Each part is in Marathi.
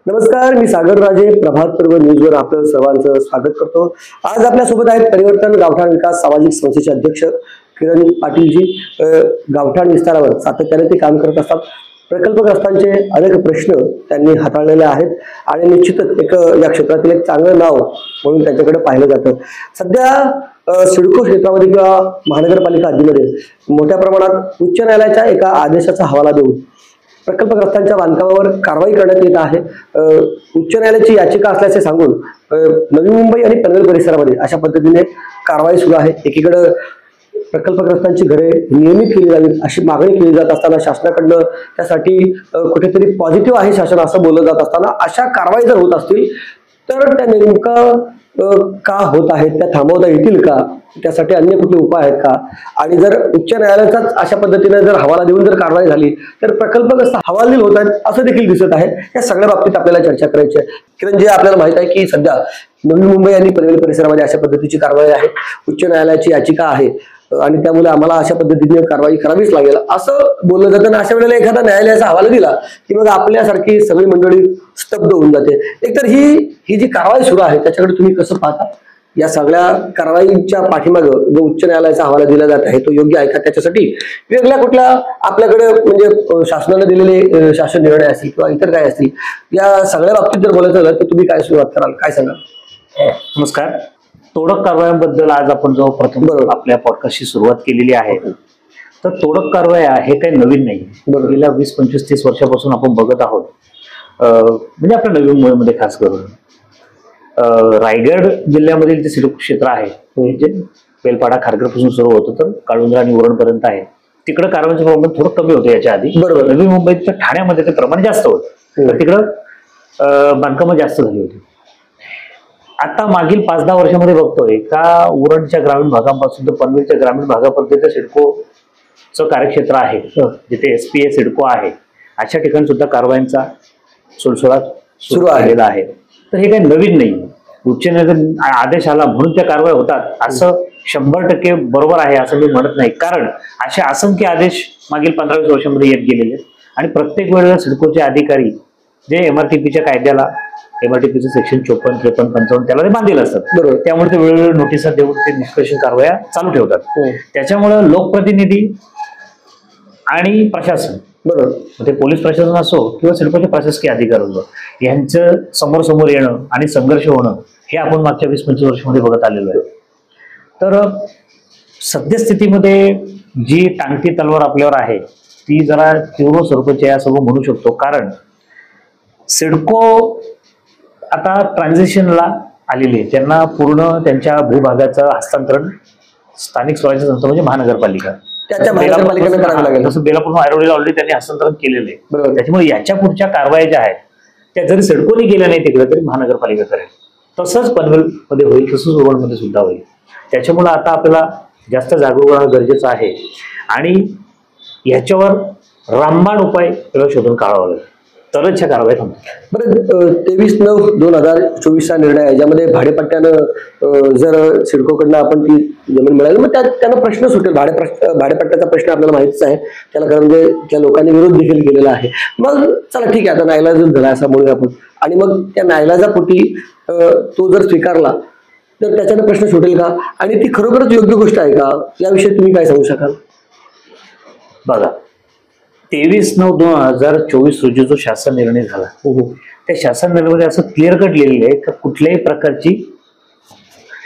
नमस्कार, मी सागर राजे, प्रभात पर्व न्यूजवर आपलं सर्वांचं स्वागत करतो। आज आपल्यासोबत आहेत परिवर्तन गावठाण विकास सामाजिक संस्थेचे अध्यक्ष किरण पाटीलजी। गावठाण विस्तारावर सातत्याने ते काम करत असतात। प्रकल्पग्रस्तांचे अनेक प्रश्न त्यांनी हाताळलेले आहेत आणि निश्चितच या क्षेत्रातील एक चांगलं नाव म्हणून त्यांच्याकडे पाहिलं जातं। सध्या सिडको क्षेत्रामध्ये किंवा महानगरपालिका हद्दीमध्ये मोठ्या प्रमाणात उच्च न्यायालयाच्या एका आदेशाचा हवाला देऊन प्रकल्पग्रस्तांच्या बांधकामावर कारवाई करण्यात येत आहे। उच्च न्यायालयाची याचिका असल्याचे सांगून नवी मुंबई आणि पनवेल परिसरामध्ये अशा पद्धतीने कारवाई सुरू आहे। एकीकडे प्रकल्पग्रस्तांची घरे नियमित केली जावीत अशी मागणी केली जात असताना शासनाकडनं त्यासाठी कुठेतरी पॉझिटिव्ह आहे शासन असं बोललं जात असताना अशा कारवाई जर होत असतील तर त्या नेमकं का होत आहेत, त्या थांबवता येतील का, त्यासाठी अन्य कुठले उपाय आहेत का, आणि जर उच्च न्यायालयाचाच अशा पद्धतीने जर हवाला देऊन जर कारवाई झाली तर प्रकल्पग्रस्त हवालदिल होत आहेत असं देखील दिसत आहे। या सगळ्या बाबतीत आपल्याला चर्चा करायची आहे। किरण, जे आपल्याला माहित आहे की सध्या नवी मुंबई आणि पनवेल परिसरामध्ये अशा पद्धतीची कारवाई आहे, उच्च न्यायालयाची याचिका आहे आणि त्यामुळे आम्हाला अशा पद्धतीने कारवाई करावीच लागेल असं बोललं जातं। अशा वेळेला एखादा न्यायालयाचा हवाला दिला की मग आपल्यासारखी सगळी मंडळी स्तब्ध होऊन जाते। एकतर ही जी कारवाई सुरू आहे त्याच्याकडे तुम्ही कसं पाहता? या सगळ्या कारवाईच्या पाठीमागं जो उच्च न्यायालयाचा हवाला दिला जात आहे तो योग्य आहे का? त्याच्यासाठी वेगळ्या कुठल्या आपल्याकडे म्हणजे शासनाने दिलेले शासन निर्णय असतील किंवा इतर काय असतील, या सगळ्या बाबतीत जर बोलायचं झालं तर तुम्ही काय सुरुवात कराल, काय सांगाल? नमस्कार। तोडक कारवायांबद्दल आज आपण जो प्रथम आपल्या पॉडकास्टची सुरुवात केलेली आहे, तर तोडक कारवाया हे काही नवीन नाही। गेल्या 20, 25, 30 वर्षापासून आपण बघत आहोत। म्हणजे आपल्या नवी मुंबईमध्ये खास करून रायगड जिल्ह्यामधील जे सिडको क्षेत्र आहे जे बेलपाडा खारघरपासून सुरू होतं तर काळुंद्रा आणि उरणपर्यंत आहे, तिकडे कारवाईचं प्रमाण थोडं कमी होतं याच्या आधी। बरोबर, नवी मुंबईत ठाण्यामध्ये ते प्रमाण जास्त होतं, तर तिकडं बांधकामं जास्त झाली होती। आता मागील 5-10 वर्षामध्ये बघतोय का उरणच्या ग्रामीण भागापासून तर पनवेलच्या ग्रामीण भागापर्यंत सिडकोचं कार्यक्षेत्र आहे, जिथे SPA सिडको आहे अशा ठिकाणी सुद्धा कारवायांचा सुळसुळाट सुरू आलेला आहे। तर हे काही नवीन नाही। उच्च न्यायालयाचा आदेश आला म्हणून त्या कारवाई होतात असं 100% बरोबर आहे असं मी म्हणत नाही, कारण असे असंख्य आदेश मागील 15-20 वर्षामध्ये येत गेलेले आणि प्रत्येक वेळेला सिडकोचे अधिकारी जे MRTPच्या कायद्याला MRTPचं सेक्शन 54, 53, 55 त्याला ते बांधलेलं असतात, बरोबर, त्यामुळे ते वेळोवेळी नोटिसा देऊन ते निष्कर्ष कारवाया चालू ठेवतात। त्याच्यामुळे लोकप्रतिनिधी आणि प्रशासन, बरोबर, ते पोलीस प्रशासन असो किंवा सिडकोचे प्रशासकीय अधिकारी असो, यांचं समोर येणं आणि संघर्ष होणं हे आपण मागच्या 20-25 वर्षामध्ये बघत आलेलो आहे। तर सद्यस्थितीमध्ये जी टांगती तलवार आपल्यावर आहे ती जरा तीव्र स्वरूपाची आहे असं म्हणू शकतो, कारण सिडको आता ट्रान्झिशनला आलेली आहे। त्यांना पूर्ण त्यांच्या भूभागाचं हस्तांतरण स्थानिक स्वराज्य संस्था म्हणजे महानगरपालिका जसं बेलापूर ऐरोलीला ऑलरेडी त्यांनी हस्तांतरण केलेलं आहे। त्याच्यामुळे याच्या पुढच्या कारवाया ज्या आहेत त्या जरी सिडकोने गेल्या नाही तिकडे तरी महानगरपालिका करेल। तसंच पनवेलमध्ये होईल, तसंच उरणमध्ये सुद्धा होईल। त्याच्यामुळे आता आपल्याला जास्त जागरूक राहणं गरजेचं आहे आणि ह्याच्यावर रामबाण उपाय शोधून काढावा लागेल तरच ह्या कारवाई थांबतात। बरं, 23/9/2024 निर्णय आहे ज्यामध्ये भाडेपट्ट्यानं जर सिडकोकडनं आपण ती जमीन मिळाली मग त्यांना प्रश्न सुटेल। भाडेपट्ट्याचा प्रश्न आपल्याला माहितीच आहे, त्याला कारण म्हणजे त्या लोकांनी विरोध देखील केलेला आहे। मग चला ठीक आहे, आता नाईलाज झाला असं म्हणूया आपण, आणि मग त्या नाईलाजापोटी तो जर स्वीकारला तर त्याच्यानं प्रश्न सुटेल का, आणि ती खरोखरच योग्य गोष्ट आहे का, याविषयी तुम्ही काय सांगू शकाल? बघा, 23/9/2024 रोजी जो शासन निर्णय झाला त्या शासन निर्णयामध्ये असं क्लिअर कट लिहिलेलं आहे की कुठल्याही प्रकारची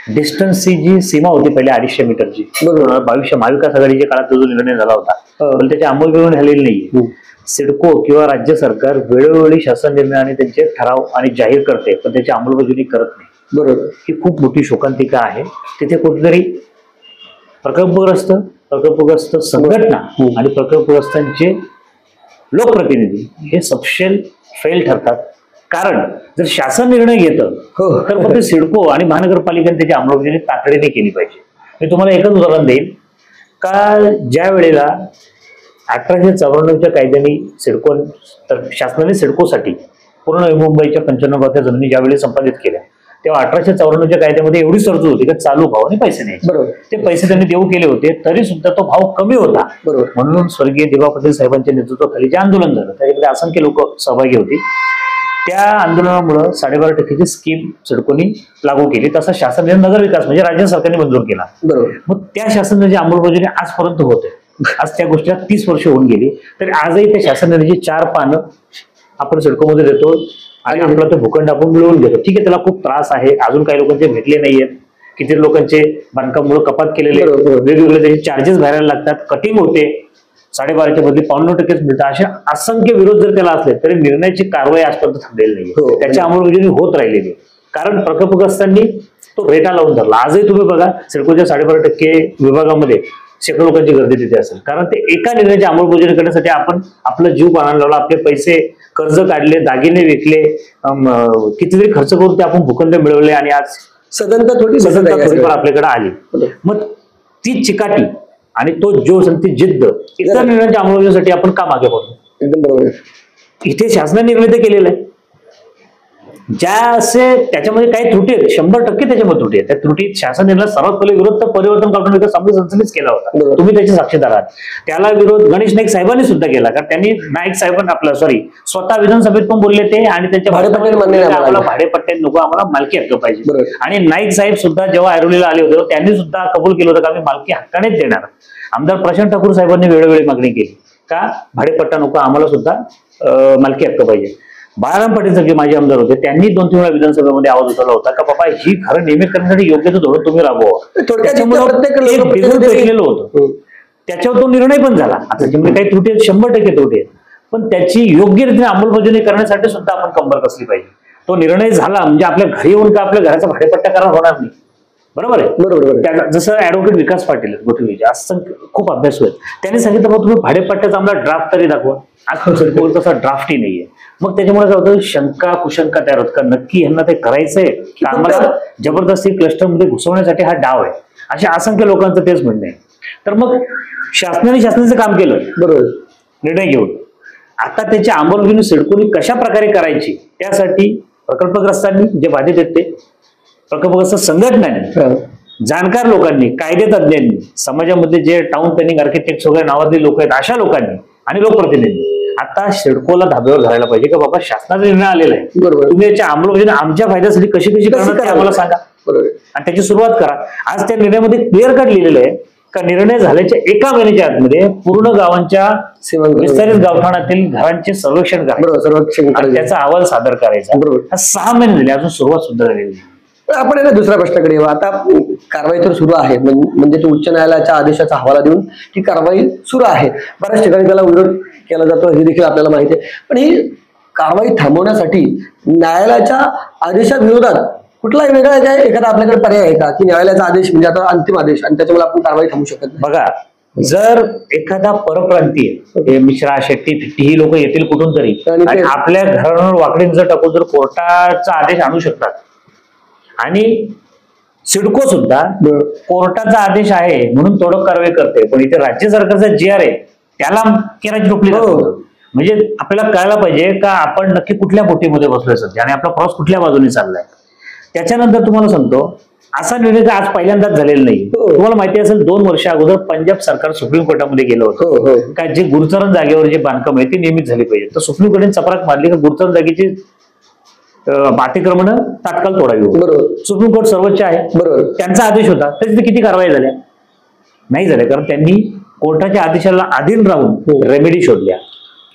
डिस्टन्सची जी सीमा होती पहिले 250 मीटरची, महाविकास आघाडीच्या काळात जो निर्णय झाला होता पण त्याची अंमलबजावणी झालेली नाहीये। सिडको किंवा राज्य सरकार वेळोवेळी शासन निर्णय आणि त्यांचे ठराव आणि जाहीर करते पण त्याची अंमलबजावणी करत नाही, बरोबर, ही खूप मोठी शोकांतिका आहे। तिथे कुठेतरी प्रकल्पग्रस्त संघटना आणि प्रकल्पग्रस्तांचे लोकप्रतिनिधी हे सपशेल फेल ठरतात, कारण जर शासन निर्णय घेतं तर मग ते सिडको आणि महानगरपालिकेने त्याची अंमलबजावणी तातडीने केली पाहिजे। मी तुम्हाला एकच उदाहरण देईल का ज्या वेळेला 1894च्या कायद्याने सिडको शासनाने सिडकोसाठी पूर्ण नवी मुंबईच्या 95 गावच्या जमिनी ज्यावेळी संपादित केल्या तेव्हा 1894च्या कायद्यामध्ये एवढी तरतूद होती की चालू भाव आणि पैसे नाही, बरोबर, ते पैसे त्यांनी देऊ केले होते तरी सुद्धा तो भाव कमी होता, बरोबर, म्हणून स्वर्गीय दिवा पाटील साहेबांच्या नेतृत्वाखाली जे आंदोलन झालं त्याच्यामध्ये असंख्य लोक सहभागी होती त्या आंदोलनामुळे 12.5% स्कीम सिडकोनी लागू केली. तसा शासनाने नगर विकास म्हणजे राज्य सरकारने मंजूर केला. बरोबर. मग त्या शासनाची अंमलबजावणी आजपर्यंत होते. आज त्या गोष्टीला 30 वर्ष होऊन गेली, तरी आजही त्या शासनाची 4 पानं आपण सिडकोमध्ये देतो आणि आपला तो भूखंड आपण मिळवून घेतो. ठीक आहे, त्याला खूप त्रास आहे, अजून काही लोकांचे भेटले नाहीयेत, किती लोकांचे बांधकामामुळे कपात केलेले, वेगवेगळे त्याचे चार्जेस भरायला लागतात, कटिंग होते, 12.5च्या बदली 95%च मिळतात. अशा असंख्य विरोध जर त्याला असले तरी निर्णयाची कारवाई आजपर्यंत थांबलेली नाही. त्याची अंमलबजावणी होत राहिलेली, कारण प्रकल्पग्रस्तांनी तो रेटा लावून धरला. आजही तुम्ही बघा सिडकोच्या 12.5% विभागामध्ये शेकडो लोकांची गर्दी तिथे असेल, कारण ते एका निर्णयाची अंमलबजावणी करण्यासाठी आपण आपला जीव पाण्याला लावला, आपले पैसे कर्ज काढले, दागिने विकले, कितीतरी खर्च करून ते आपण भूखंड मिळवले आणि आज सदनता थोडीफार आपल्याकडे आली. मग ती चिकाटी आणि तो जोश आणि ती जिद्द इतर निर्णयाच्या अंमलबजावणीसाठी आपण का मागे पडतो? एकदम बरोबर. इथे शासनाने निर्णय ते केलेला आहे. ज्या असे त्याच्यामध्ये काही त्रुटी आहेत, 100% त्याच्यामध्ये त्रुटी आहेत. त्या त्रुटीत शासन निर्णय सर्वात पहिले विरोध तर परिवर्तन गावठाण विकास संस्थेनेच केला होता. तुम्ही त्याचे साक्षीदार आहात. त्याला विरोध गणेश नाईक साहेबांनी सुद्धा केला, कारण त्यांनी नाईक साहेबांना स्वतः विधानसभेत पण बोलले ते, आणि त्यांच्या आम्हाला भाडेपट्टे नको, आम्हाला मालकी हक्क पाहिजे. आणि नाईक साहेब सुद्धा जेव्हा ऐरोलीला आले होते त्यांनी सुद्धा कबूल केलं होतं की आम्ही मालकी हक्कानेच देणार. आमदार प्रशांत ठाकूर साहेबांनी वेळोवेळी मागणी केली का भाडेपट्टा नको, आम्हाला सुद्धा मालकी हक्क पाहिजे. बाळाराम पाटील सारखे माझे आमदार होते, त्यांनी 2-3 वेळा विधानसभेमध्ये आवाज उठवला होता का बाबा ही घरं नियमित करण्यासाठी योग्य तो धोरण तुम्ही राबवा. होतं त्याच्यावर तो निर्णय पण झाला. आता त्याच्यामध्ये काही त्रुटी आहेत, 100% त्रुटी आहेत, पण त्याची योग्य रीतीने अंमलबजावणी करण्यासाठी सुद्धा आपण कंबर कसली पाहिजे. तो निर्णय झाला म्हणजे आपल्या घरी येऊन का आपल्या घराचा भाडेपट्टा करार होणार नाही. बरोबर आहे. बरोबर. जसं ऍडव्होकेट विकास पाटील गोठवलीचे असं खूप अभ्यास होईल, त्यांनी सांगितलं मग तुम्ही भाडेपट्ट्याचा आम्हाला ड्राफ्ट तरी दाखवा. आज सिडकोवर तसा ड्राफ्टही नाहीये. मग त्याच्यामुळे काय होतं, शंका कुशंका तयार होत का नक्की यांना ते करायचंय की आम्हाला जबरदस्ती क्लस्टरमध्ये घुसवण्यासाठी हा डाव आहे, अशा असंख्य लोकांचं तेच म्हणणं आहे. तर मग शासनाचं काम केलं बरोबर निर्णय घेऊन. आता त्याची अंमलबजावणी सिडकोनी कशा प्रकारे करायची त्यासाठी प्रकल्पग्रस्तांनी जे बाधित आहेत ते प्रकल्पग्रस्त संघटनांनी, जाणकार लोकांनी, कायदे तज्ञांनी, समाजामध्ये जे टाउन प्लॅनिंग आर्किटेक्ट वगैरे नावातले लोक आहेत अशा लोकांनी आणि लोकप्रतिनिधी आता सिडकोला धाब्यावर घालायला पाहिजे का बाबा शासनाचा निर्णय आलेला आहे, तुम्ही याच्या अंमलबजावणी आमच्या फायद्यासाठी कशी करणार ते आम्हाला सांगा आणि त्याची सुरुवात करा. आज त्या निर्णयामध्ये क्लिअर कट लिहिलेलं आहे का निर्णय झाल्याच्या 1 महिन्याच्या आतमध्ये पूर्ण गावांच्या विस्तारित गावठाणातील घरांचे सर्वेक्षण करायचं आणि त्याचा अहवाल सादर करायचा. 6 महिने झाले, अजून सुरुवात सुद्धा झालेली नाही. आपण आहे ना दुसऱ्या प्रश्नाकडे येऊ. आता कारवाई तर सुरू आहे, म्हणजे तो उच्च न्यायालयाच्या आदेशाचा हवाला देऊन ती कारवाई सुरू आहे. बऱ्याच ठिकाणी त्याला विरोध केला जातो हे देखील आपल्याला माहिती आहे. पण ही कारवाई थांबवण्यासाठी न्यायालयाच्या आदेशाविरोधात कुठलाही वेगळा काय एखादा आपल्याकडे पर्याय आहे का, की न्यायालयाचा आदेश म्हणजे आता अंतिम आदेश आणि त्याच्यामुळे आपण कारवाई थांबवू शकत नाही? बघा, जर एखादा परप्रांतीय मिश्रा शेट्टी फिट्टी ही लोक येतील कुठून तरी आणि आपल्या घरावर वाकडीन जर टाकून जर कोर्टाचा आदेश आणू शकतात आणि सिडको सुद्धा कोर्टाचा आदेश आहे म्हणून तोडक कारवाई करते, पण इथे राज्य सरकारचा GR आहे त्याला केराची टोपली जाते. म्हणजे आपल्याला कळायला पाहिजे का आपण नक्की कुठल्या बोटीमध्ये बसलोय सध्या आणि आपला प्रवास कुठल्या बाजूने चाललाय. त्याच्यानंतर तुम्हाला सांगतो असा निर्णय आज पहिल्यांदाच झालेला नाही. तुम्हाला माहिती असेल 2 वर्ष अगोदर पंजाब सरकार सुप्रीम कोर्टामध्ये गेलं होतं का जे गुरुचरण जागेवर जे बांधकाम आहे ते नियमित झाली पाहिजे. तर सुप्रीम कोर्टाने चपराक मारली का गुरुचरण जागेची अतिक्रमण तात्काळ तोडावी. सुप्रीम कोर्ट सर्वोच्च आहे, त्यांचा आदेश होता, तरी तिथे किती कारवाई झाल्या नाही झाल्या, कारण त्यांनी कोर्टाच्या आदेशाला अधीन राहून रेमेडी शोधल्या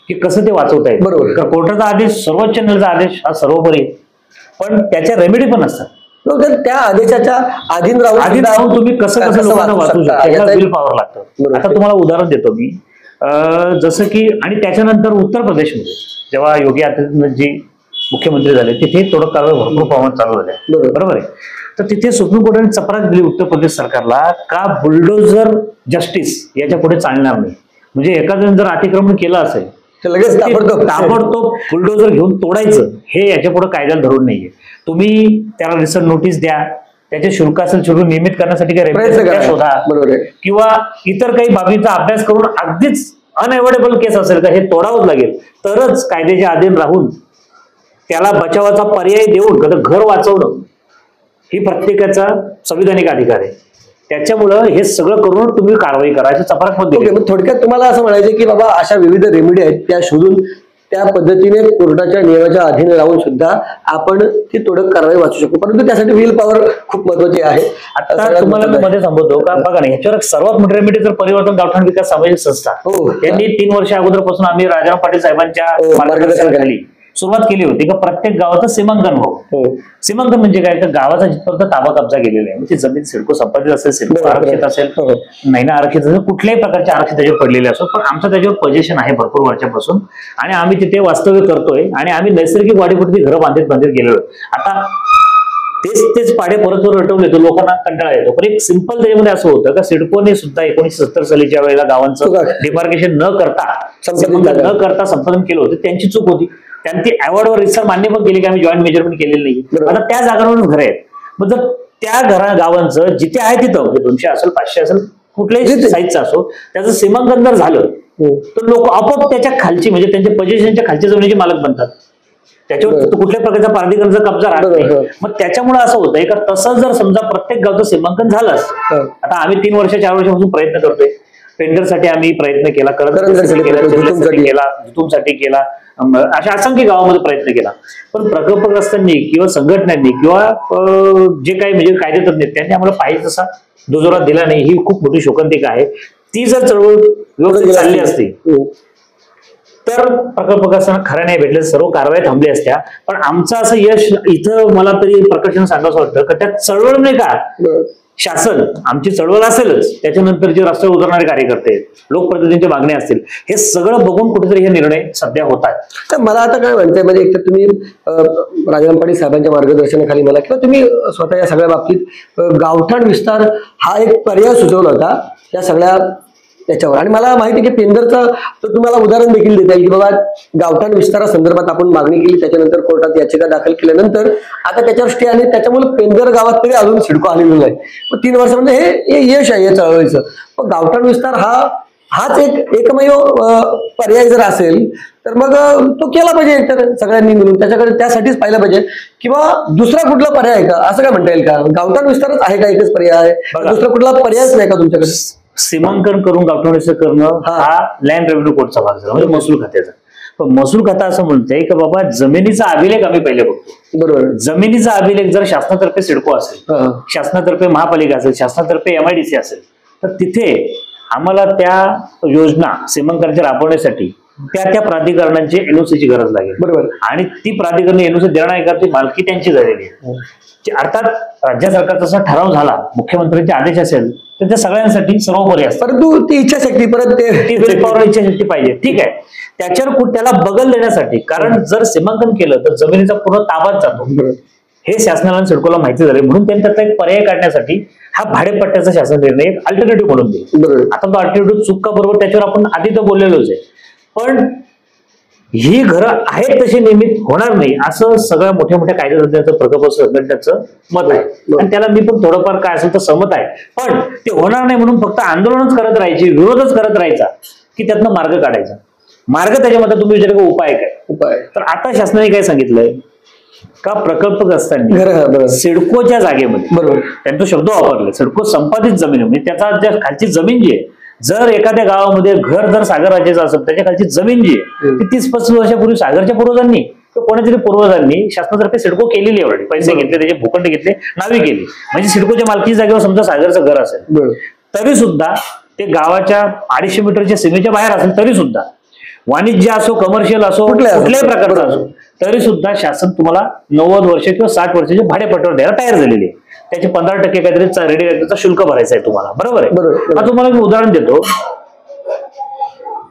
की कसं ते वाचवता येईल. बरोबर, कोर्टाचा आदेश सर्वोच्च न्यायालयाचा आदेश हा सर्वोपरी, पण त्याच्या रेमेडी पण असतात. त्या आदेशाच्या अधीन राहून तुम्ही कसं लोकांना वाचू शकता, बिल पॉवर लागतं. आता तुम्हाला उदाहरण देतो मी, जसं की आणि त्याच्यानंतर उत्तर प्रदेशमध्ये जेव्हा योगी आदित्यनाथ जी मुख्यमंत्री झाले तिथे थोडं कारवाई भरपूर प्रमाणात चालू झाल्या. बरोबर आहे. तर तिथे सुप्रीम कोर्टाने चपराक दिली उत्तर प्रदेश सरकारला का बुलडोझर जस्टिस याच्या पुढे चालणार नाही. म्हणजे एखाद्याने जर अतिक्रमण केलं असेल तर लगेच ताबडतोब बुलडोझर घेऊन तोडायचं हे याच्या पुढे कायद्याला धरून नाहीये. तुम्ही त्याला रिसर्च नोटीस द्या, त्याचे शुल्क असेल शुल्क नियमित करण्यासाठी काही शोधा किंवा इतर काही बाबींचा अभ्यास करून अगदीच अनएव्हॉइडेबल केस असेल का हे तोडावंच लागेल, तरच कायद्याच्या अधीन राहून त्याला बचावाचा पर्याय देऊन घर वाचवणं ही प्रत्येकाचा संविधानिक अधिकार आहे. त्याच्यामुळं हे सगळं करून तुम्ही कारवाई करा, चपराक मध्ये. थोडक्यात तुम्हाला असं म्हणायचं की बाबा अशा विविध रेमेडी आहेत त्या शोधून त्या पद्धतीने कोर्टाच्या नियमाच्या अधीन राहून सुद्धा आपण ती तोडक कारवाई वाचू शकतो. परंतु त्यासाठी विल पॉवर खूप महत्वाची आहे. आता तुम्हाला मी मध्ये सांगतो का बघा ना, ह्याच्यावर सर्वात मोठी रेमेडी तर परिवर्तन गावठाण विकास सामाजिक संस्था यांनी 3 वर्ष अगोदरपासून आम्ही राजाराम पाटील साहेबांच्या मार्गदर्शनाखाली सुरुवात केली होती का प्रत्येक गावाचं सीमांकन हो. सीमांकन म्हणजे काय, तर गावाचा जिथपर्यंत ताबा कब्जा गेलेला आहे, म्हणजे जमीन सिडको संपादित असेल, सिडको आरक्षित असेल, नाही ना आरक्षित असेल, कुठल्याही प्रकारचे आरक्षित त्याच्यावर पडलेले असो, पण आमचं त्याच्यावर पोझिशन आहे भरपूर वर्षापासून आणि आम्ही तिथे वास्तव्य करतोय आणि आम्ही नैसर्गिक वाढीपुरती घरं बांधित गेलेलो. आता तेच पाडे परत रटवले तर लोकांना कंटाळा येतो. पण एक सिंपल त्याच्यामध्ये असं होतं का सिडकोने सुद्धा 1970 सालीच्या वेळेला गावांचं डिमार्केशन न करता संपादन केलं होतं. त्यांची चूक होती. त्यांनी ती अवॉर्डवर रिसर मान्य पण केली की आम्ही जॉईंट मेजरमेंट केलेलं नाही. आता त्या जागांवरून घर आहेत. मग जर त्या गावांचं जिथे आहे तिथं 200 असेल 500 असेल कुठल्याही साईजचं असो त्याचं सीमांकन जर झालं तर लोक आपोआप त्याच्या खालची म्हणजे त्यांच्या पोझिशनच्या खालच्या जमिनीचे मालक बनतात. त्याच्यावर कुठल्या प्रकारचा प्राधिकरणाचा कब्जा राहत नाही. मग त्याच्यामुळे असं होतंय का तसं जर समजा प्रत्येक गावचं सीमांकन झालं आता आम्ही 3 वर्ष 4 वर्षापासून प्रयत्न करतोय. टेंडरसाठी आम्ही प्रयत्न केला, जुतूमसाठी केला, अशा असंख्य गावामध्ये प्रयत्न केला. पण प्रकल्पग्रस्तांनी किंवा संघटनांनी किंवा जे काही म्हणजे कायदेतज्ञ त्यांनी आम्हाला पाहिजे तसा दुजोरा दिला नाही. ही खूप मोठी शोकांतिका आहे. ती जर चळवळ व्यवस्थित चालली असती तर प्रकल्पग्रस्तांना खरं नाही भेटले, सर्व कारवाई थांबली असत्या. पण आमचं असं यश इथं मला तरी प्रकर्षण सांगावं वाटतं का त्या चळवळ नाही का शासन आमची चळवळ असेलच, त्याच्यानंतर जे रस्त्यावर उतरणारे कार्यकर्ते लोकप्रतिनिधींच्या मागण्या असतील, हे सगळं बघून कुठेतरी हे निर्णय सध्या होत आहेत. तर मला आता काय म्हणतंय म्हणजे एकतर तुम्ही राजाराम पाटील साहेबांच्या मार्गदर्शनाखाली मला किंवा तुम्ही स्वतः या सगळ्या बाबतीत गावठाण विस्तार हा एक पर्याय सुचवला होता या सगळ्या त्याच्यावर. आणि मला माहिती आहे की पेंदरचं तर तुम्हाला उदाहरण देखील देता येईल की बाबा गावठाण विस्तारासंदर्भात आपण मागणी केली, त्याच्यानंतर कोर्टात याचिका दाखल केल्यानंतर आता त्याच्यावर स्टे आले, त्याच्यामुळे पेंदर गावात तरी अजून सिडको आलेलं नाही. मग 3 वर्षामध्ये हे यश आहे या चळवळीचं. मग गावठाण विस्तार हाच एकमेव पर्याय जर असेल तर मग तो केला पाहिजे एकतर सगळ्यांनी मिळून, त्यासाठीच पाहिलं पाहिजे. किंवा दुसरा कुठला पर्याय आहे का असं काय म्हणता येईल का? गावठाण विस्तारच आहे का एकच पर्याय आहे, दुसरा कुठला पर्यायच नाही का तुमच्याकडे? सीमांकन करून गावठाण विस्तार करणं हा लँड रेव्हेन्यू कोर्टचा भाग झाला, म्हणजे महसूल खात्याचा. पण महसूल खाता असं म्हणतंय की बाबा जमिनीचा अभिलेख आम्ही पहिले बघतो. बरोबर. जमिनीचा अभिलेख जर शासनातर्फे सिडको असेल, शासनातर्फे महापालिका असेल, शासनातर्फे MIDC असेल, तर तिथे आम्हाला त्या योजना सीमांकनाच्या राबवण्यासाठी त्या प्राधिकरणांची NOC ची गरज लागेल. बरोबर. आणि ती प्राधिकरण NOC देण्याची मालकी त्यांची झालेली आहे. अर्थात राज्य सरकारचा जसा ठराव झाला, मुख्यमंत्र्यांचे आदेश असेल तर त्या सगळ्यांसाठी सर्वोपरी असतात. परंतु ती इच्छाशक्ती परत इच्छाशक्ती पाहिजे. ठीक आहे, त्याच्यावर त्याला बगल देण्यासाठी, कारण जर सीमांकन केलं तर जमिनीचा पूर्ण ताबाच जातो हे शासनाला सिडकोला माहिती झाले, म्हणून त्यांनी त्याचा एक पर्याय काढण्यासाठी हा भाडेपट्ट्याचा शासन निर्णय एक अल्टरनेटिव्ह म्हणून देईल. आता तो अल्टरनेटिव्ह चुका बरोबर त्याच्यावर आपण आधी तर बोललेलोच आहे. पण ही घरं आहेत तशी नियमित होणार नाही असं सगळ्या मोठ्या मोठ्या कायदेतज्ञांचं प्रकल्प संघटनेचं मत आहे. आणि त्याला मी पण थोडंफार काय असेल तर सहमत आहे. पण ते होणार नाही म्हणून फक्त आंदोलनच करत राहायची, विरोधच करत राहायचा की त्यातनं मार्ग काढायचा. मार्ग त्याच्यामध्ये तुम्ही विचार उपाय काय? उपाय तर आता शासनाने काय सांगितलंय का प्रकल्पग्रस्तांनी सिडकोच्या जागेमध्ये, बरोबर त्यांचा शब्द वापरले, सिडको संपादित जमीन म्हणजे त्याचा ज्या खालची जमीन जी आहे, जर एखाद्या गावामध्ये घर जर सागर राज्याचं असेल त्याच्या खालची जमीन जी आहे ती 30-35 वर्षापूर्वी सागरच्या पूर्वजांनी किंवा कोणाच्या तरी पूर्वजांनी शासनातर्फे सिडको केलेली आहे. पैसे घेतले, त्याचे भूखंड घेतले, नावे केली, म्हणजे सिडकोच्या मालकीच्या जागेवर समजा सागरचं घर असेल तरी सुद्धा ते गावाच्या 250 मीटरच्या सीमेच्या बाहेर असेल तरी सुद्धा, वाणिज्य असो कमर्शियल असो कुठल्याही प्रकारचा असो तरी सुद्धा शासन तुम्हाला 90 वर्ष किंवा 60 वर्षाचे भाडेपट्ट्यावर द्यायला तयार झालेली आहे. त्याचे 15% काहीतरी रेडी शुल्क भरायचं आहे तुम्हाला. बरोबर आहे. आता तुम्हाला मी उदाहरण देतो.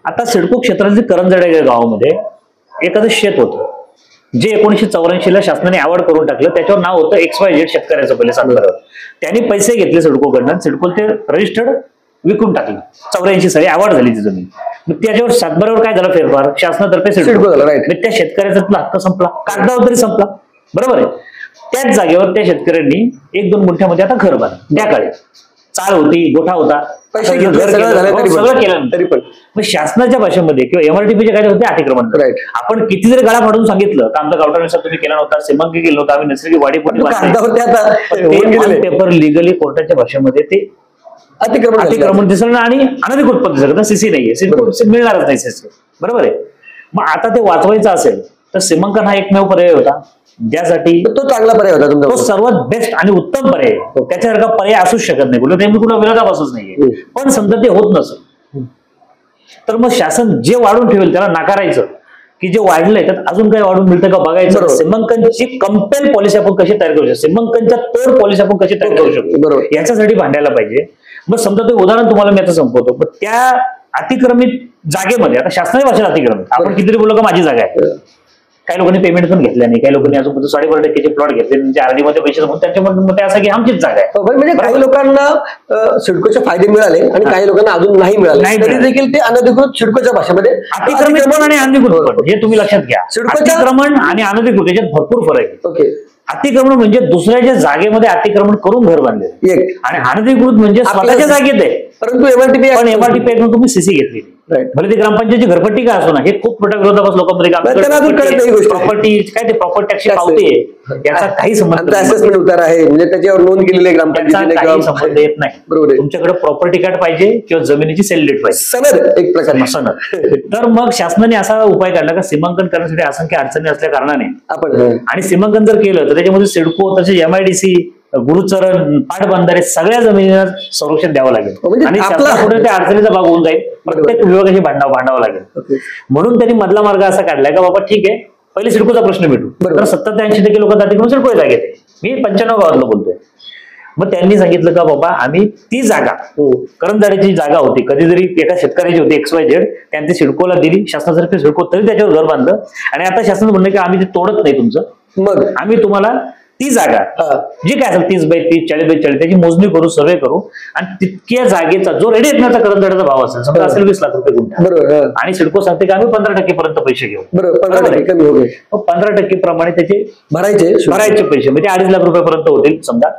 आता सिडको क्षेत्रातील करंजडे गावामध्ये एखादं शेत होतं जे 1984 ला शासनाने अवॉर्ड करून टाकलं. त्याच्यावर नाव होतं XYZ शेतकऱ्याचं पहिले सातबाऱ्यावर. त्यांनी पैसे घेतले सिडकोकडनं, सिडको ते रजिस्टर्ड विकून टाकलं. 84 साली अवॉर्ड झाली ती जमीन. मग त्याच्यावर सातबाऱ्यावर काय झालं फेरफार, शासनातर्फे सिडको झाला. त्या शेतकऱ्याचा हक्क संपला, कागदावर तरी संपला. बरोबर आहे. त्याच जागेवर त्या शेतकऱ्यांनी 1-2 गुंठ्यामध्ये आता घर बांधलं. त्या काळी चाळ होती, गोठा होता, सगळं केलं तरी पण मग शासनाच्या भाषेमध्ये किंवा MRTPच्या काय होते अतिक्रमण. आपण किती जरी गाळा फाडून सांगितलं का आमचा गावठाण विस्तार तुम्ही केला नव्हता, सीमांकन केलं नव्हतं, आम्ही नैसर्गिक वाढीपोटी पेपर लिगली कोर्टाच्या भाषेमध्ये ते अतिक्रमण दिसणं आणि अनधिकृत पद्धती CC नाहीये, मिळणारच नाही CC. बरोबर आहे. मग आता ते वाचवायचं असेल तर सीमांकन हा एकमेव पर्याय होता, ज्यासाठी तो चांगला पर्याय होता तुमचा, तो सर्वात बेस्ट आणि उत्तम पर्याय, त्याच्यासारखा पर्याय असूच शकत नाही, बोलत मी कुठला विरोधाभासच नाहीये. पण समजा ते होत नसेल तर मग शासन जे वाढून ठेवेल त्याला नाकारायचं, की जे वाढलंय त्यात अजून काही वाढून मिळतं का बघायचं. सीमांकनची कंपेल पॉलिसी आपण कशी तयार करू शकतो, सीमांकनच्या तोड पॉलिसी आपण कशी तयार करू शकतो, याच्यासाठी भांडायला पाहिजे. मग समजा ते उदाहरण तुम्हाला मी आता संपवतो. मग त्या अतिक्रमित जागेमध्ये आता शासनाची भाषेत अतिक्रमित, आपण कितीतरी बोललो का माझी जागा आहे, काही लोकांनी पेमेंट पण घेतलं नाही, काही लोकांनी अजून 4.5% प्लॉट घेतले, म्हणजे RD मध्ये पैसे त्याच्यामध्ये असं की आमचीच जागा आहे. म्हणजे काही लोकांना सिडकोचे फायदे मिळाले आणि काही लोकांना अजून नाही मिळाले, तरी देखील ते अनधिकृत सिडकोच्या भाषेमध्ये अतिक्रमण आणि अनधिकृत हे तुम्ही लक्षात घ्या. अतिक्रमण आणि अनधिकृत याच्यात भरपूर फरक आहे. ओके. अतिक्रमण म्हणजे दुसऱ्याच्या जागेमध्ये अतिक्रमण करून घर बांधले, आणि अनधिकृत म्हणजे स्वतःच्या जागेत आहे परंतु MRTP तुम्ही सीसी घेतली, भले ती ग्रामपंचायतची घरपट्टी काय असो ना. हे खूप मोठा विरोधाभास लोकांमध्ये प्रॉपर्टी काय ते प्रॉपर्टी टॅक्स पावते, याचा काही संबंध उतार आहे, म्हणजे त्याच्यावर नोंद केलेली आहे ग्रामपंचायतीने, काही संबंध येत नाही. बरोबर. तुमच्याकडे प्रॉपर्टी कार्ड पाहिजे किंवा जमिनीची सेल डेट पाहिजे, सनद एक प्रकार सनद. तर मग शासनाने असा उपाय काढला का सीमांकन करण्यासाठी असंख्य अडचणी असल्या कारणाने आपण, आणि सीमांकन जर केलं तर त्याच्यामध्ये सिडको तसेच MIDC गुरुचरण पाटबंधारे सगळ्या जमिनीला संरक्षण द्यावं लागेल, आणि पुढे त्या अडचणीचा भाग होऊन जाईल. प्रत्येक विभागाशी भांडावं लागेल. म्हणून त्यांनी मधला मार्ग असा काढलाय का बाबा ठीक आहे, पहिले सिडकोचा प्रश्न मिटू. तर 70-80% लोक अतिक्रमण सिडको जागेत आहे. मी 95 गावातलं बोलतोय. मग त्यांनी सांगितलं का बाबा आम्ही ती जागा, करंजाडीची जागा होती, कधीतरी एका शेतकऱ्याची होती XYZ, त्यांनी सिडकोला दिली, शासनासारखे सिडको तरी त्याच्यावर घर बांधलं. आणि आता शासन म्हणलं की आम्ही ते तोडत नाही तुमचं, मग आम्ही तुम्हाला ती जागा जी काय असेल 30x30, 40x40 त्याची मोजणी करू, सर्वे करू, आणि तितक्या जागेचा जो रेडी येण्याचा करंजाडीचा भाव असेल, समजा असेल 20 लाख रुपये गुंठा, आणि सिडको सांगते की आम्ही 15% पर्यंत पैसे घेऊ. 15% प्रमाणे त्याचे भरायचे पैसे म्हणजे 2.5 लाख रुपयापर्यंत होतील समजा,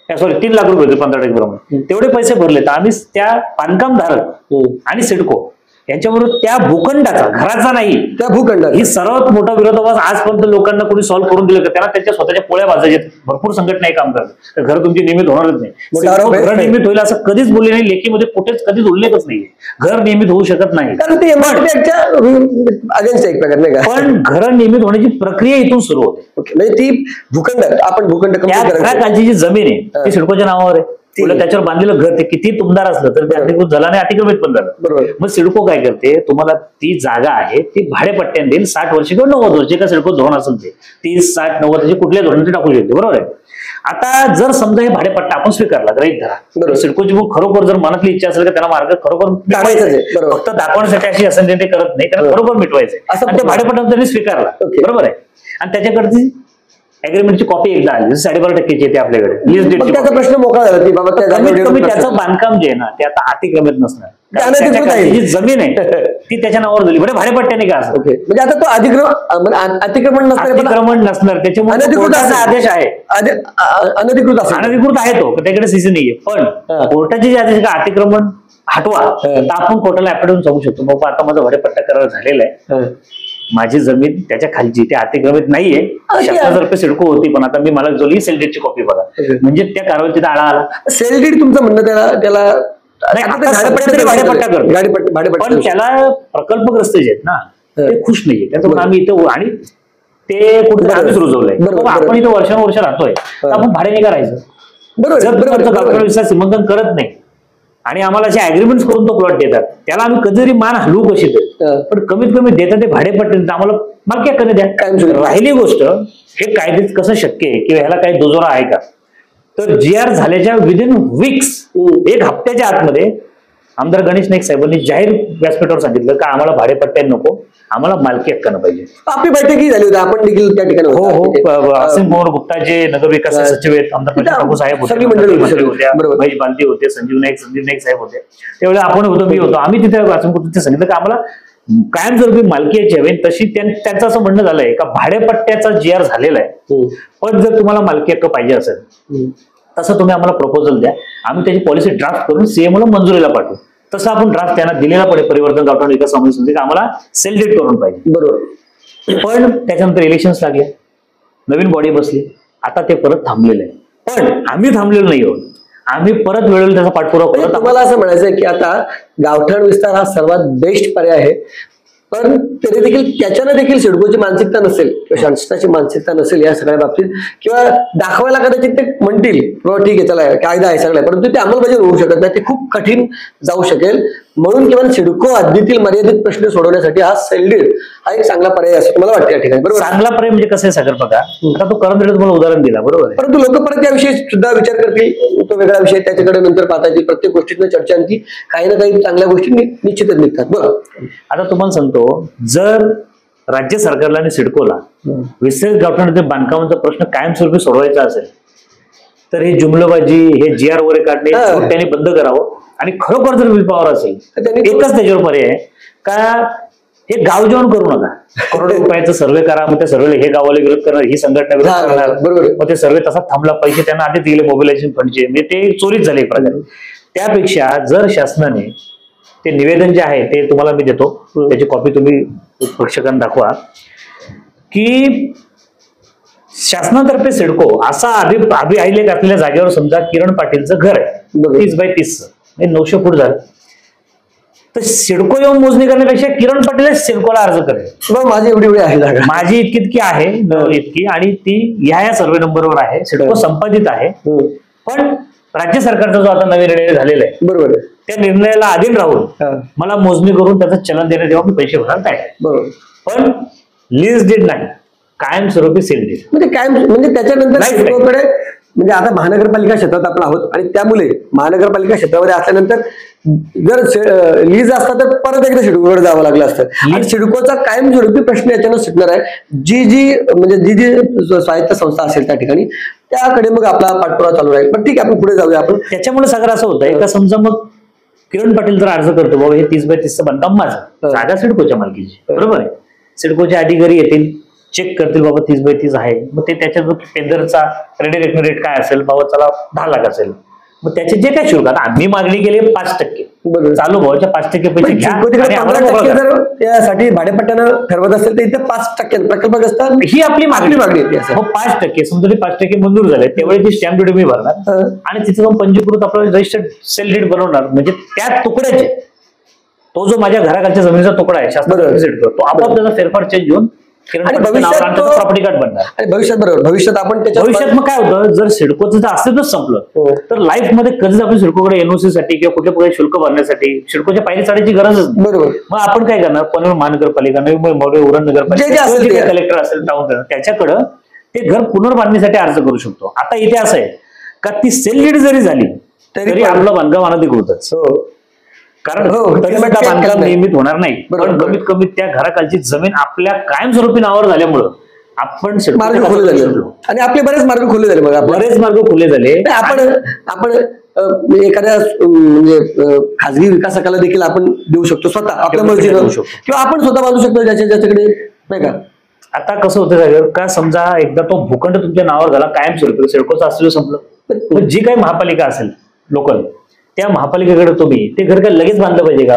सॉरी 3 लाख रुपये होतील 15% प्रमाणे. तेवढे पैसे भरले तर आम्ही त्या बांधकामधारक आणि सिडको यांच्याबरोबर त्या भूखंडाचा, घराचा नाही, त्या भूखंडाचा, ही सर्वात मोठा विरोधाभास आजपर्यंत लोकांना कोणी सॉल्व्ह करून दिलं का त्यांना त्यांच्या स्वतःच्या पोळ्या भाजायचे. भरपूर संघटनाही काम करतात, तर घर तुमची नियमित होणारच नाही. घर नियमित होईल असं कधीच बोलले नाही, लेखीमध्ये कुठेच कधीच उल्लेखच नाहीये. घर नियमित होऊ शकत नाही, पण घर नियमित होण्याची प्रक्रिया इथून सुरू होते. म्हणजे ती भूखंड, आपण भूखंड घराखालची जी जमीन आहे ती सिडकोच्या नावावर आहे, त्याच्यावर बांधलेलं घर ते किती तुमदार असलं तर ते अतिक्रमित झालं आणि अतिक्रमित पण झालं. मग सिडको काय करते, तुम्हाला ती जागा आहे ती भाडेपट्ट्याने देईल 60 वर्ष किंवा 90 वर्ष, का सिडको धोरण असेल ते 30, 60, 90 कुठल्या धोरणाचे टाकू शकते. बरोबर आहे. आता जर समजा हे भाडेपट्टा आपण स्वीकारला, गृहीत धरा, सिडकोची खरोखर जर मनातली इच्छा असेल का त्यांना मार्ग खरोखर फक्त दाखवण्यासाठी अशी असेल ते करत नाही, त्यांना खरोखर मिटवायचंय असं ते भाडेपट्टा त्यांनी स्वीकारला. बरोबर आहे. आणि त्याच्याकडची अग्रीमेंटची कॉपी एकदा आली 2.5% येते आपल्याकडे, त्याचा प्रश्न मोकळा झाला की बाबा त्याचं बांधकाम जे आहे ना ते आता अतिक्रमित नसणार, जी जमीन आहे ती त्याच्या नावावर झाली, म्हणजे भाडेपट्ट्याने का असं. म्हणजे आता तो अतिक्रमण नसणार, त्याच्यामुळे आदेश आहे अनधिकृत आहे तो, त्याकडे सीसी नाहीये, पण कोर्टाचे जे आदेश का अतिक्रमण हटवा, तर आपण कोर्टाला ऍप्लिकेशन सांगू शकतो बाबा आता माझा भाडेपट्टा करार झालेला आहे, माझी जमीन त्याच्या खालची ते अतिक्रमित नाहीये, 70,000 रुपये सिडको होती, पण आता मी मला जोली सेल डेटची कॉपी बघा, म्हणजे त्या कारवाईचा आळा आला. सेल डेट तुमचं म्हणणं त्याला भाडेपट्टा करतो, पण त्याला प्रकल्पग्रस्त जे आहेत ना ते खुश नाहीये, त्याचं आम्ही इथं, आणि ते कुठे आम्हीच रुजवलंय, आपण इथं वर्षानुवर्ष राहतोय, तर आपण भाड्याने करायचं. बरोबर. सीमांकन करत नाही आणि आम्हाला असे अग्रीमेंट करून तो प्लॉट देतात, त्याला आम्ही कधीतरी मान हलवू कशी तरी, पण कमीत कमी देतात ते भाडेपट्टे, आम्हाला मालकी हक्काने द्या. राहिली गोष्ट हे कायदेत कसं शक्य आहे किंवा ह्याला काही दुजोरा आहे का, तर GR झाल्याच्या विदिन वीक्स, एक हप्त्याच्या आतमध्ये आमदार गणेश नाईक साहेबांनी जाहीर व्यासपीठावर सांगितलं का आम्हाला भाडेपट्ट्या नको, आम्हाला मालकी हक्कानं पाहिजे. आपली बैठकही झाली होती, आपण देखील त्या ठिकाणी. हो, असीम कुमार गुप्ता जे नगरविकास सचिव आहेत, आमदार ठाकूर साहेब होते, महेश बांती होते, संजीव नाईक साहेब होते, त्यावेळेला आपण होतो, मी होतो, आम्ही तिथे सांगितलं की आम्हाला कायमस्वरूपी मालकी याची हवी. तशी त्यांचं असं म्हणणं झालंय का भाडेपट्ट्याचा GR झालेला आहे, पण जर तुम्हाला मालकी हक्क पाहिजे असेल तसं तुम्ही आम्हाला प्रपोजल द्या, आम्ही त्याची पॉलिसी ड्राफ्ट करून CM ला मंजुरीला पाठवू. तसं आपण ड्राफ्ट त्यांना दिलेला पडे परिवर्तन गावठाण विकास समिती आम्हाला सेल डेट करून पाहिजे. बरोबर. पण त्याच्यानंतर इलेक्शन्स लागले, नवीन बॉडी बसली, आता ते परत थांबलेलं आहे, पण आम्ही थांबलेलो नाही आहोत, आम्ही परत वेळेला त्याचा पाठपुरावा करत. तुम्हाला असं म्हणायचं की आता गावठाण विस्तार हा सर्वात बेस्ट पर्याय आहे, पण तरी देखील त्याच्यानं देखील सिडकोची मानसिकता नसेल किंवा शासनाची मानसिकता नसेल या सगळ्या बाबतीत, किंवा दाखवायला कदाचित ते म्हणतील बाबा ठीक आहे चला कायदा आहे सगळं, परंतु ते अंमलबजावणी होऊ शकत नाही, ते खूप कठीण जाऊ शकेल. म्हणून किंवा सिडको हद्दीतील मर्यादित प्रश्न सोडवण्यासाठी हा सेलडीड हा एक चांगला पर्याय असं मला वाटतं या ठिकाणी. बरोबर, चांगला पर्याय म्हणजे कसं आहे सागर बघा, आता तो करंदीला तुम्हाला उदाहरण दिला बरोबर आहे, परंतु लोक परत याविषयी सुद्धा विचार करतील, तो वेगळा विषय त्याच्याकडे नंतर पाहता येतील. प्रत्येक गोष्टीतनं चर्चा आणखी काही ना काही चांगल्या गोष्टी निश्चितच निघतात. बरं, आता तुम्हाला सांगतो, जर राज्य सरकारला आणि सिडकोला विस्तृत गावठाणातील बांधकामांचा प्रश्न कायमस्वरूपी सोडवायचा असेल तर हे जुमलबाजी, हे जी आर वगैरे काढणे त्यांनी बंद करावं. आणि खरोखर जर विल पॉवर असेल तर त्यांनी एकच त्याच्यावर पर्याय आहे का, हे गाव जेवण करू नका, करोडो रुपयाचा सर्व्हे करा, मग त्या सर्व्हेला हे गावाला विरोध करणार, ही संघटना विरोध करणार, बरोबर, मग ते सर्व्हे तसा थांबला, पैसे त्यांना आधी दिले मोबिलायझेशन फंडचे, म्हणजे ते चोरीच झाले एक प्रकारे. त्यापेक्षा जर शासनाने ते निवेदन जे आहे ते तुम्हाला मी देतो, त्याची कॉपी तुम्ही प्रेक्षकांना दाखवा, की शासनातर्फे सिडको असा अभिलेख असलेल्या जागेवर समजा किरण पाटीलचं घर आहे 30x30, 900 फूट झालं, तर सिडको येऊन मोजणी करण्यापेक्षा किरण पाटील सिडकोला अर्ज करेल, माझी एवढी आहे जागा, माझी इतकी आहे इतकी, आणि ती ह्या सर्वे नंबरवर आहे, सिडको संपादित आहे. पण राज्य सरकारचा जो आता नवीन निर्णय झालेला आहे बरोबर, त्या निर्णयाला अधीन राहून मला मोजणी करून त्याचं चलन देण्यात जेव्हा मी पैसे भरायला तयार आहे. बरोबर, पण लीज डेट नाही, कायमस्वरूपी सेल डेट. म्हणजे काय म्हणजे त्याच्यानंतर सिडकोकडे, म्हणजे आता महानगरपालिका क्षेत्रात आपण आहोत आणि त्यामुळे महानगरपालिका क्षेत्रामध्ये असल्यानंतर जर लीज असता तर परत एकदा सिडकोकडे जावं लागलं असतं. आणि सिडकोचा कायमस्वरूपी प्रश्न याच्यानं सुटणार आहे. जी स्वायत्त संस्था असेल त्या ठिकाणी त्याकडे मग आपला पाठपुरावा चालू राहील. पण ठीक आहे, आपण पुढे जाऊया. आपण त्याच्यामुळे सागर असं होतं, एका समजा मग किरण पाटील जर अर्ज करतो बाबा हे 30x30 बांधकाम माझं, जागा सिडकोच्या मालकीची, बरोबर आहे, सिडकोचे अधिकारी येतील, चेक करतील बाबा 30x30 आहे, मग ते त्याच्या जो टेंडरचा रेट काय असेल बाबा, चला 10 लाख असेल, मग त्याचे जे काय शुल्क, आता आम्ही मागणी केली 5%, चालू भावाच्या 5% पैसे घ्या, जर त्यासाठी भाडेपट्ट्यानं ठरवत असेल तर इथे 5% प्रकल्पग्रस्त ही आपली मागणी होती. 5% समजा 5% मंजूर झाले, त्यावेळी ती स्टॅम्प ड्युटी मी भरणार आणि तिथे जाऊन पंजीकृत आपलं रजिस्टर्ड सेल डीड बनवणार, म्हणजे त्या तुकड्याचे, तो जो माझ्या घराखालच्या जमिनीचा तुकडा आहे शासनाने तो आपोआप त्याचा फेरफार चेंज होऊन प्रॉपर्टी कार्ड बनणार. आणि भविष्यात बरोबर, भविष्यात मग काय होतं, जर सिडकोचं जर अस्तित्वच संपलं तर लाईफ मध्ये कधीच आपण सिडकोकडे एनओसी साठी किंवा कुठल्या कुठे शुल्क भरण्यासाठी सिडकोच्या पायरी चढायची गरजच नाही. बरोबर, मग आपण काय करणार, पुणे महानगरपालिका, नवी मुंबई उरण नगरपालिका, कलेक्टर असेल, टाउन त्याच्याकडं ते घर पुनर्बांधणीसाठी अर्ज करू शकतो. आता इथे असं आहे का ती सेल डीड जरी झाली तरी आपलं बांधकाम अनधिकृतच, कारण बांधकाम नियमित होणार नाही. पण कमीत कमी त्या घराखालची जमीन आपल्या कायमस्वरूपी नावावर झाल्यामुळं आपण मार्ग खुले झाले आणि आपले बरेच मार्ग खुले झाले. बघा, बरेच मार्ग खुले झाले. आपण एखाद्या म्हणजे खाजगी विकासकाला देखील आपण देऊ शकतो स्वतः आपल्या मर्जीनं, किंवा आपण स्वतः बांधू शकतो ज्याच्याकडे, नाही का. आता कसं होतं का, समजा एकदा तो भूखंड तुमच्या नावावर झाला कायमस्वरूपी, सिडकोचं अस्तित्व संपलं, जी काही महापालिका असेल लोकल, त्या महापालिकेकडे तुम्ही ते घर काय लगेच बांधलं पाहिजे का?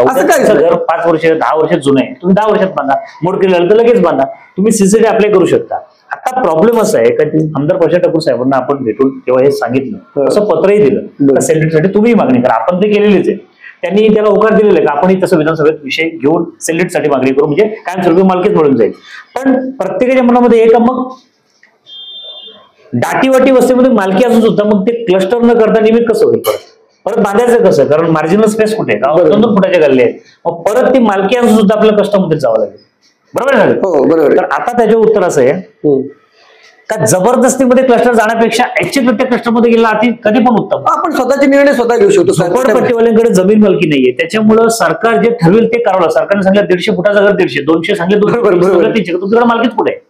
घर 5 वर्ष 10 वर्षात जुनं आहे, तुम्ही 10 वर्षात बांधा, मोडकरी झालं तर लगेच बांधा, तुम्ही सीसीटी अप्लाय करू शकता. आता प्रॉब्लेम असा आहे का, आमदार प्रशांत ठाकूर साहेबांना आपण भेटून तेव्हा हे सांगितलं, असं पत्रही दिलं सेलिडसाठी तुम्ही मागणी करा, आपण ते केलेलीच आहे. त्यांनी त्याला होकार दिलेला आहे का आपणही तसं विधानसभेत विषय घेऊन सेलिडसाठी मागणी करू, म्हणजे कायमस्वरूपी मालकीच मिळून जाईल. पण प्रत्येकाच्या मनामध्ये एक मग दाटीवाटी वस्तीमध्ये मालकी असून सुद्धा मग ते क्लस्टर न करता नियमित कसं होईल, परत बांधायचं कसं, कारण मार्जिनल स्पेस कुठे, 2 फुटाच्या गल्ले आहेत, मग परत ती मालकी असून सुद्धा आपल्याला कस्टममध्ये जावं लागेल. बरोबर झालं? हो, बरोबर. तर आता त्याचे उत्तर असं आहे का जबरदस्तीमध्ये क्लस्टर जाण्यापेक्षा ऍक्च्युअली त्या क्लस्टरमध्ये गेला कधी पण उत्तम. आपण स्वतःचे निर्णय स्वतः घेऊ शकतो. झोपडपट्टीवाल्यांकडे जमीन मालकी नाहीये, त्याच्यामुळे सरकार जे ठरवेल ते करावं. सरकारने सांगितलं 150 फुटाचं घर 150, 200 सांगले 200, तुमच्याकडे मालकीच कुठे आहे?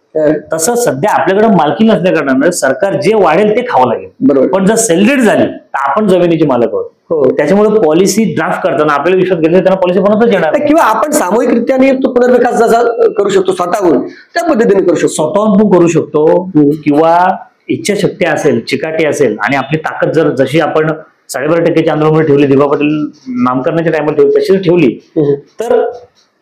तसं सध्या आपल्याकडे मालकी नसल्या कारणाने सरकार जे वाढेल ते खावं लागेल. पण जर सेलडीड झाली तर आपण जमिनीची मालक आहोत. त्याच्यामुळे पॉलिसी ड्राफ्ट करताना आपल्याला विश्वास घेतला त्यांना पॉलिसी बनवताच येणार, किंवा आपण सामूहिकरित्या तो पुनर्विकास जसा करू शकतो स्वतःहून त्या पद्धतीने करू शकतो, स्वतःहून पण करू शकतो, किंवा इच्छाशक्ती असेल, चिकाटी असेल आणि आपली ताकद जर जशी आपण 12.5% आंदोलन ठेवली, दिवा पाटील नामकरणाच्या टायमाला ठेवली तशी ठेवली तर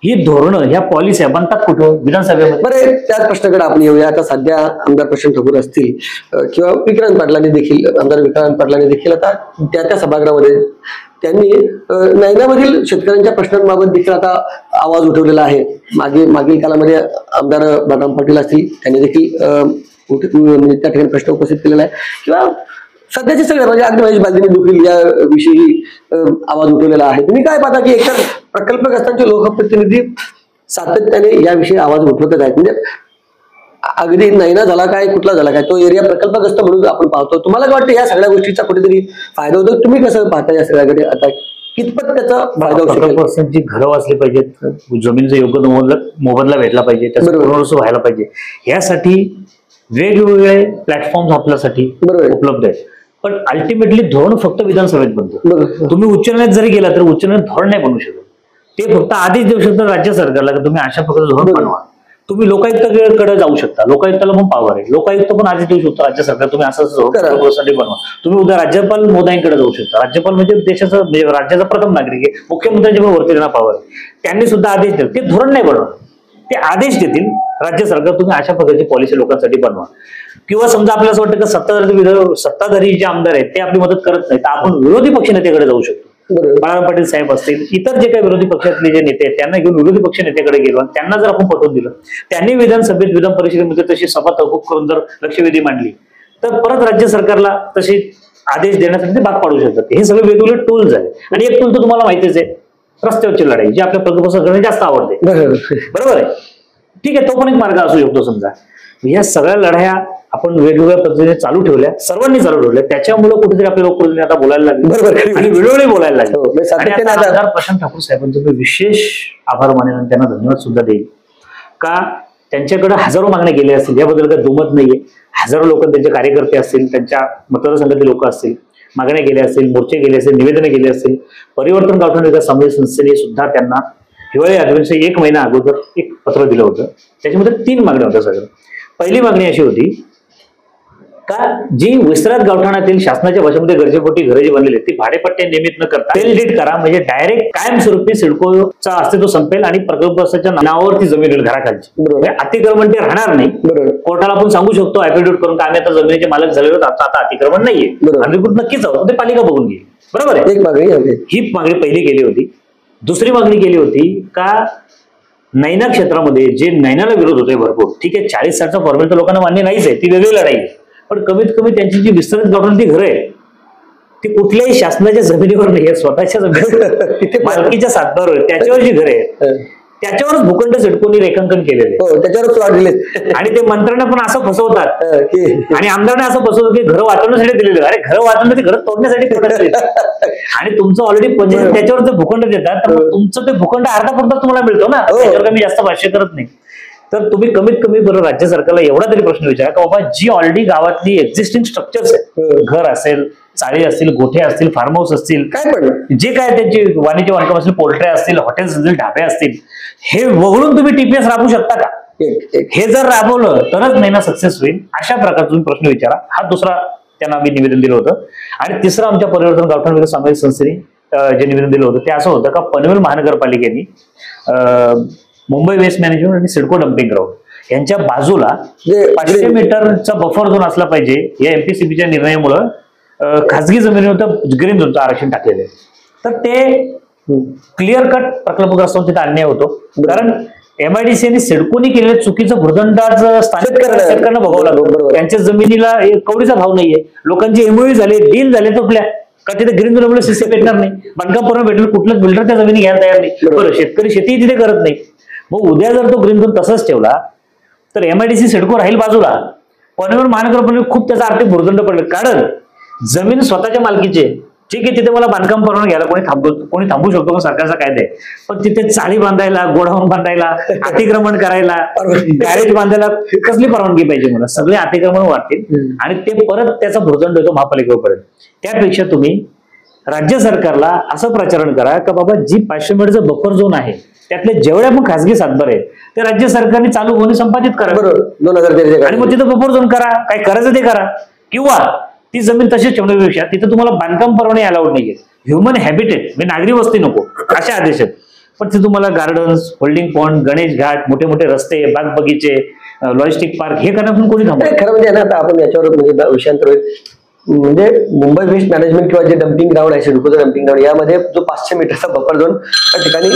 ही धोरणं, ह्या पॉलिसी बनतात कुठं? विधानसभेमध्ये. बरं, त्याच प्रश्नाकडे आपण येऊया. आता सध्या आमदार प्रशांत ठाकूर असतील किंवा विक्रांत पाटलांनी देखील, आमदार विक्रांत पाटलांनी देखील आता त्या सभागृहामध्ये त्यांनी नैनामधील शेतकऱ्यांच्या प्रश्नांबाबत देखील आता आवाज उठवलेला आहे. मागील काळामध्ये आमदार बलराम पाटील असतील, त्यांनी देखील म्हणजे त्या ठिकाणी प्रश्न उपस्थित केलेला आहे. किंवा सध्याचे सगळे म्हणजे अगदी महेश बालदीने देखील याविषयी आवाज उठवलेला आहे. तुम्ही काय पाहता की एकतर प्रकल्पग्रस्तांचे लोकप्रतिनिधी सातत्याने याविषयी आवाज उठवतच आहेत. म्हणजे अगदी नैना झाला काय, कुठला झाला काय, तो एरिया प्रकल्पग्रस्त म्हणून आपण पाहतो. तुम्हाला काय वाटतं या सगळ्या गोष्टीचा कुठेतरी फायदा होतो? तुम्ही कसं पाहता या सगळ्याकडे? आता कितपत त्याचा फायदा होऊ शकेल? प्रकल्पग्रस्तांची घरं वाचली पाहिजेत, जमिनीचा योग्य मोबदला भेटला पाहिजे, त्याचं पुनर्वसन व्हायला पाहिजे. यासाठी वेगवेगळे प्लॅटफॉर्म आपल्यासाठी उपलब्ध आहेत. पण अल्टिमेटली धोरण फक्त विधानसभेत बनतं. तुम्ही उच्च न्यायालयात जरी गेला तर उच्च न्यायालय धोरण नाही बनवू शकत. ते फक्त आदेश देऊ शकतात राज्य सरकारला की तुम्ही अशा प्रकारचं धोरण बनवा. तुम्ही लोकायुक्ताकडे जाऊ शकता, लोकायुक्ताला पण पॉवर आहे, लोकायुक्त पण आदेश देऊ शकतो राज्य सरकार तुम्ही असं धोरण बनवा. तुम्ही उद्या राज्यपाल मोदयांकडे जाऊ शकता. राज्यपाल म्हणजे देशाचा म्हणजे राज्याचा प्रथम नागरिक आहे, मुख्यमंत्र्यांच्या पण वरती त्यांना पॉवर आहे. त्यांनी सुद्धा आदेश दिले. ते धोरण नाही बनवणार, ते आदेश देतील राज्य सरकार तुम्ही अशा प्रकारची पॉलिसी लोकांसाठी बनवा. किंवा समजा आपल्याला असं वाटतं की सत्ताधारी जे आमदार आहेत ते आपली मदत करत नाही, तर आपण विरोधी पक्ष नेत्याकडे जाऊ शकतो. बलराम पाटील साहेब असतील, इतर जे काही विरोधी पक्षातले जे नेते आहेत त्यांना घेऊन विरोधी पक्ष नेत्याकडे गेलो आणि त्यांना जर आपण पटवून दिलं, त्यांनी विधानसभेत विधान परिषदेमध्ये तशी सभा तहकूब करून जर लक्षवेधी मांडली तर परत राज्य सरकारला तसे आदेश देण्यासाठी ते भाग पाडू शकतात. हे सगळे वेगवेगळे टूल्स आहेत. आणि एक टूल तर तुम्हाला माहितीच आहे, रस्त्यावरची लढाई, जी आपल्या प्रकल्प जास्त आवडते. बरोबर आहे, ठीक आहे, तो पण एक मार्ग असू शकतो. समजा या सगळ्या लढाया आपण वेगवेगळ्या पद्धतीने चालू ठेवल्या, सर्वांनी चालू ठेवल्या, त्याच्यामुळे कुठेतरी आपल्या लोकप्रतिनिधी आता बोलायला लागले. बरोबर, आणि वेळोवेळी बोलायला लागले. आमदार प्रशांत ठाकूर साहेबांचं मी विशेष आभार मानेन आणि त्यांना धन्यवाद सुद्धा देईल. का त्यांच्याकडे हजारो मागण्या गेल्या असतील याबद्दल काही दुमत नाहीये. हजारो लोक, त्यांचे कार्यकर्ते असतील, त्यांच्या मतदारसंघातील लोक असतील, मागण्या गेल्या असतील, मोर्चे गेले असतील, निवेदने गेले असतील. परिवर्तन गावठाण विकास सामाजिक संस्थेने सुद्धा त्यांना हिवाळी अधिवेशनाच्या 1 महिना अगोदर एक पत्र दिलं होतं. त्याच्यामध्ये 3 मागण्या होत्या सगळ्या. पहिली मागणी अशी होती का जी विस्तारित गावठाणातील शासनाच्या भाषेमध्ये गरजेपोटी घरे जी बनलेली ती भाडेपट्ट्या नियमित न करता सेल डीड करा, म्हणजे डायरेक्ट कायमस्वरूपी सिडकोचा अस्तित्व संपेल आणि प्रकल्पग्रस्ताच्या नावावरती जमीन येईल घराखालची. अतिक्रमण ते राहणार नाही. कोर्टाला आपण सांगू शकतो ऍफिडेव्हिट करून का आम्ही आता जमिनीचे मालक झालेलो, आता अतिक्रमण नाहीये, अधिकृत नक्कीच आहोत, ते पालिका बघून घेईल. बरोबर आहे, ही मागणी पहिली केली होती. दुसरी मागणी केली होती का नैना क्षेत्रामध्ये जे नैनाला विरोध होतोय भरपूर, ठीक आहे, 40-60चा फॉर्म्युला तर लोकांना मान्य नाहीच आहे, ती वेगळी लढाई आहे. पण कमीत कमी त्यांची जी विस्तृत गावठाणाची घरं आहे ती कुठल्याही शासनाच्या जमिनीवर नाही, स्वतःच्या जमिनीवर मालकीच्या सातबार त्याच्यावर जी घरे आहेत त्याच्यावरच भूखंड सिडकोनी रेखांकन केलेले, त्याच्यावरच प्लॉट दिले. आणि ते मंत्र्यांना पण असं फसवतात आणि आमदारांना असं फसवतात की घरं वाचवण्यासाठी दिलेलं. अरे घरं वाचवलं, ते घरं तोडण्यासाठी आणि तुमचं ऑलरेडी त्याच्यावर जर भूखंड देतात तर तुमचं ते भूखंड अर्धा फक्त तुम्हाला मिळतो ना, त्याच्यावर मी जास्त भाष्य करत नाही. तर तुम्ही कमीत कमी बरं राज्य सरकारला एवढा तरी प्रश्न विचारा का बाबा जी ऑलरेडी गावातली एक्झिस्टिंग स्ट्रक्चर्स आहेत, घर असेल, चाळी असतील, गोठे असतील, फार्म हाऊस असतील, काय पण जे काय त्यांची वाणिज्य बांधकाम असतील, पोल्ट्री असतील, हॉटेल्स असतील, ढाबे असतील, हे वगळून तुम्ही टीपीएस राबवू शकता का? हे जर राबवलं तरच नाही ना सक्सेस होईल. अशा प्रकारचा तुम्ही प्रश्न विचारा. हा दुसरा त्यांना आम्ही निवेदन दिलं होतं. आणि तिसरं आमच्या परिवर्तन गावठाण विकास सामाजिक संस्थेने जे निवेदन दिलं होतं ते असं होतं का पनवेल महानगरपालिकेने मुंबई वेस्ट मॅनेजमेंट आणि सिडको डम्पिंग ग्राउंड यांच्या बाजूला 500 मीटरचा बफर झोन असला पाहिजे. या एमपीसीबीच्या निर्णयामुळे खासगी जमिनीवर ग्रीन झोनचं आरक्षण टाकलेलं आहे. तर ते क्लिअर कट प्रकल्पग्रस्तांचा तिथे अन्याय होतो. कारण एमआयडीसी आणि सिडकोनी केलेल्या चुकीचं भूर्दंडाच स्थानिक शेतकऱ्यांना भोगावं लागतो. त्यांच्या जमिनीला कवडीचा भाव नाहीये. लोकांचे एमओयू झाले, डील झाले तोपल्या का तिथे ग्रीन झोनमुळे सीसी भेटणार नाही, बांधकाम परवाना भेटलं, कुठलंच बिल्डर त्या जमिनी घ्यायला तयार नाही. बरं, शेतकरी शेती तिथे करत नाही. मग उद्या जर तो ग्रीन झोन तसाच ठेवला तर एमआयडीसी सिडको राहील बाजूला, पनवेल महानगरपालिका खूप त्याचा आर्थिक भूर्दंड पडले. कारण जमीन स्वतःच्या मालकीचे, ठीक आहे, तिथे मला बांधकाम परवाना घ्यायला कोणी थांबू शकतो का, सरकारचा कायदा आहे. पण तिथे चाळी बांधायला, गोडाऊन बांधायला, अतिक्रमण करायला, गॅरेज बांधायला कसली परवानगी पाहिजे? मला सगळे अतिक्रमण वाढतील आणि ते परत त्याचा भूर्दंड येतो महापालिकेवर पडेल. त्यापेक्षा तुम्ही राज्य सरकारला असं प्रचारण करा का बाबा जी 500 मीटरचं बफर झोन आहे त्यातले जेवढ्या पण खासगी सातबार आहेत ते राज्य सरकारने चालू होणे संपादित करा. बरोबर, 2013 आणि मग तिथं बफर झोन करा, काय करायचं ते करा. किंवा ती जमीन तशीच ठेवण्यापेक्षा तिथं तुम्हाला बांधकाम परवाने अलाउड नाहीये, ह्युमन हॅबिटेट म्हणजे नागरी वस्ती नको अशा आदेश आहेत. पण तिथे तुम्हाला गार्डन्स, होल्डिंग पॉइंट, गणेश घाट, मोठे मोठे रस्ते, बाग बगीचे, लॉजिस्टिक पार्क हे करण्यापासून कोणी थांबवलं? खरं म्हणजे ना, आता आपण याच्यावर म्हणजे विषयांतर म्हणजे मुंबई वेस्ट मॅनेजमेंट किंवा जे डम्पिंग ग्राउंड आहे सिडकोचं डम्पिंग ग्राउंड यामध्ये जो 500 मीटरचा बफर झोन त्या ठिकाणी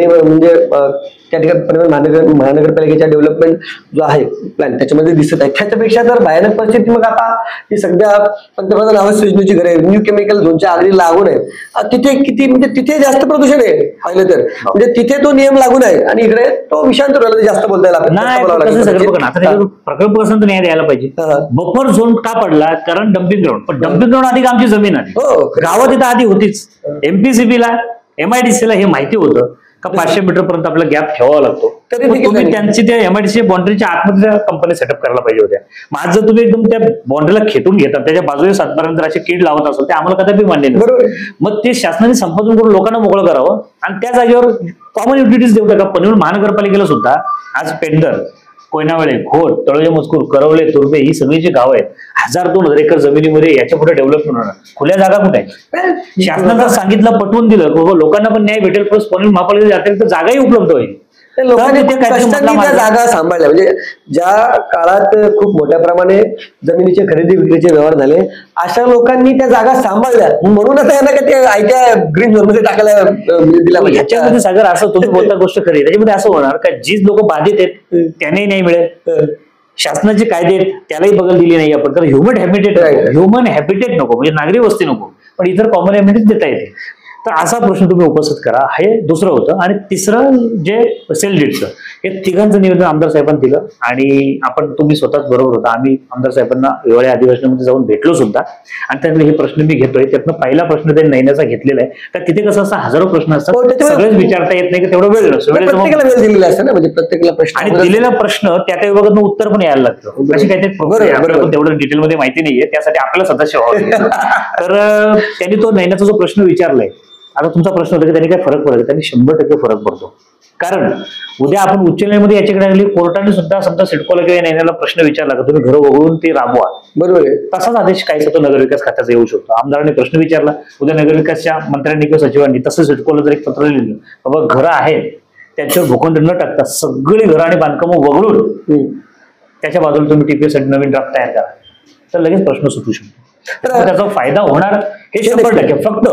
म्हणजे त्या ठिकाणी महानगरपालिकेच्या डेव्हलपमेंट जो आहे प्लॅन त्याच्यामध्ये दिसत आहे. त्याच्यापेक्षा तर भयानक परिस्थिती मग आता ही सध्या पंतप्रधान आवास योजनेची घरे न्यू केमिकल झोनच्या अगदी लागून आहे. तिथे किती म्हणजे तिथे जास्त प्रदूषण आहे पाहिलं तर, म्हणजे तिथे तो नियम लागून आहे आणि इकडे तो विषांतर जास्त बोलता येईल. प्रकल्प असं न्याय द्यायला पाहिजे. बफर झोन का पडला? कारण डम्पिंग ग्राउंड, पण डम्पिंग ग्राउंड आधी आमची जमीन आधी गावात इथं आधी होतीच. एमपीसीबीला MIDC ला हे माहिती होतं का 500 मीटर पर्यंत आपला गॅप ठेवावा लागतो. तुम्ही त्यांची त्या MIDC बाउंड्रीच्या आतमध्ये कंपनी सेटअप करायला पाहिजे होत्या. मग जर तुम्ही एकदम त्या बाउंड्रीला खेटून घेतात, त्याच्या बाजूला 7 असे कीड लावत असेल ते आम्हाला कदापि मान्य नाही. मग ते शासनाने संपादन करून लोकांना मोकळं करावं आणि त्या जागेवर कॉमन युटिलिटीज देऊ का? पनवेल महानगरपालिकेला सुद्धा आज पेंडर, कोयनावळे, घोट, तळोजा मजकूर, करवले, तुर्बे ही सगळी जी गाव आहेत 1000-2000 एकर जमिनीमध्ये याच्या पुढे डेव्हलपमेंट होणार. खुल्या जागा कुठे आहे? शासनानं सांगितलं, पटवून दिलं लोकांना पण न्याय भेटेल, प्लस पनवेल महापालिकेला जातील तर जागाही उपलब्ध होईल. लोकांनी त्या जागा सांभाळल्या. म्हणजे ज्या काळात खूप मोठ्या प्रमाणे जमिनीचे खरेदी विक्रीचे व्यवहार झाले अशा लोकांनी त्या जागा सांभाळल्या, म्हणूनच यांना का ते आयत्या ग्रीन झोन मध्ये टाकायला दिला. ह्याच्यामध्ये सागर असं तुम्ही बोलता गोष्ट खरी, त्याच्यामध्ये असं होणार का जी लोक बाधित आहेत त्यांनाही नाही मिळेल, शासनाचे कायदे आहेत त्यालाही बगल दिली नाही आपण, तर ह्युमन हॅबिटेट नको म्हणजे नागरी वस्ती नको, पण इतर कॉमन हॅबिटेट देता येते. तर असा प्रश्न तुम्ही उपस्थित करा. हे दुसरं होतं. आणि तिसरं जे सेल डीडचं, हे तिघांचं निवेदन आमदार साहेबांनी दिलं आणि तुम्ही स्वतःच बरोबर होता. आम्ही आमदार साहेबांना हिवाळी अधिवेशनामध्ये जाऊन भेटलो सुद्धा आणि त्यामुळे हे प्रश्न मी घेतोय. त्यातनं पहिला प्रश्न त्यांनी नैन्याचा घेतलेला आहे. तर तिथे कसं असं हजारो प्रश्न असतात, सगळेच विचारता येत नाही की तेवढा वेळ नसतो. दिलेला असतं ना, म्हणजे प्रत्येकाला प्रश्न आणि दिलेला प्रश्न त्या विभागातून उत्तर पण यायला लागतं. अशी काहीतरी तेवढं डिटेलमध्ये माहिती नाहीये, त्यासाठी आपल्याला सदस्य व्हावं. तर त्यांनी तो नैन्याचा जो प्रश्न विचारलाय, आता तुमचा प्रश्न होता की त्यांनी काय फरक पडतो, त्यांनी 100% फरक पडतो. कारण उद्या आपण उच्च न्यायालयामध्ये याच्याकडे आली, कोर्टाने सुद्धा समजा सिडकोला किंवा नैन्याला प्रश्न विचारला का तुम्ही घरं वगळून ते राबवा, बरोबर आहे, तसाच आदेश काहीसा तो नगरविकास खात्याचा येऊ शकतो. आमदारांनी प्रश्न विचारला, उद्या नगरविकासच्या मंत्र्यांनी किंवा सचिवांनी तसं सिडकोला जर एक पत्र लिहिलं बाबा घरं आहेत त्यांच्यावर भूखंड न टाकता सगळी घरं आणि बांधकामं वगळून त्याच्या बाजूला तुम्ही TPS साठी नवीन ड्राफ्ट तयार करा, तर लगेच प्रश्न सुटू शकतो. तर त्याचा फायदा होणार हे 100%. फक्त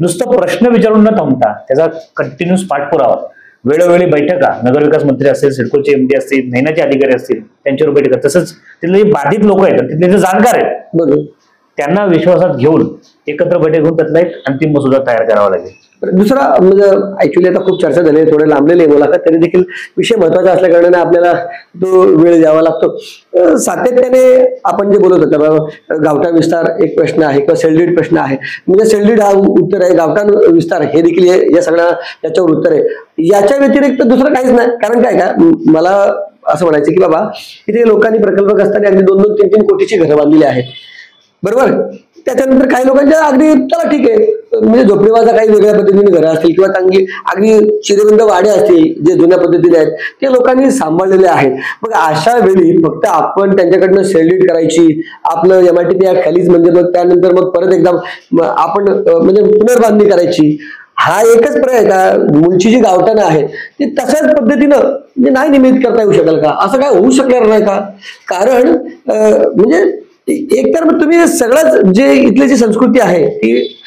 नुसतं प्रश्न विचारून न थांबता त्याचा कंटिन्यूस पाठपुरावा, वेळोवेळी बैठका, नगरविकास मंत्री असतील, सिडकोचे MD असतील, नैनाचे अधिकारी असतील त्यांच्यावर बैठका, तसंच तिथले बाधित लोक आहेत तिथले जे जाणकार आहेत त्यांना विश्वासात घेऊन एकत्र बैठक घेऊन त्यातला एक अंतिम मसुदा तयार करावा लागेल. दुसरा म्हणजे ऍक्च्युली आता खूप चर्चा झाली, थोडे लांबलेली आहे मुलाखत, तरी देखील विषय महत्वाचा असल्या कारणाने आपल्याला तो वेळ द्यावा लागतो. सातत्याने आपण जे बोलत होतो गावठाण विस्तार एक प्रश्न आहे किंवा सेलडीड प्रश्न आहे, म्हणजे सेलडीड हा उत्तर आहे, गावठाण विस्तार हे देखील या सगळ्या याच्यावर उत्तर आहे. याच्या व्यतिरिक्त दुसरं काहीच नाही. कारण काय का मला असं म्हणायचं की बाबा इथे लोकांनी प्रकल्प असताना अगदी 2-2, 3-3 कोटीची घरं बांधलेली आहेत, बरोबर. त्याच्यानंतर काही लोकांच्या अगदी चला ठीक आहे म्हणजे झोपडीवाजा काही वेगळ्या पद्धतीने घरं असतील किंवा चांगली अगदी चिरेबंद वाड्या असतील जे जुन्या पद्धतीने आहेत ते लोकांनी सांभाळलेले आहेत. मग अशा वेळी फक्त आपण त्यांच्याकडनं सेलडीड करायची, आपलं MITP ऍक्ट खालीच म्हणजे मग त्यानंतर मग परत एकदा आपण म्हणजे पुनर्बांधणी करायची, हा एकच पर्याय का? मूळची जी गावठाणं आहेत ती तशाच पद्धतीनं म्हणजे नाही नियमित करता येऊ शकेल का? असं काय होऊ शकणार नाही का? कारण म्हणजे एकतर तुम्ही सगळंच जे इथली जी संस्कृती आहे ती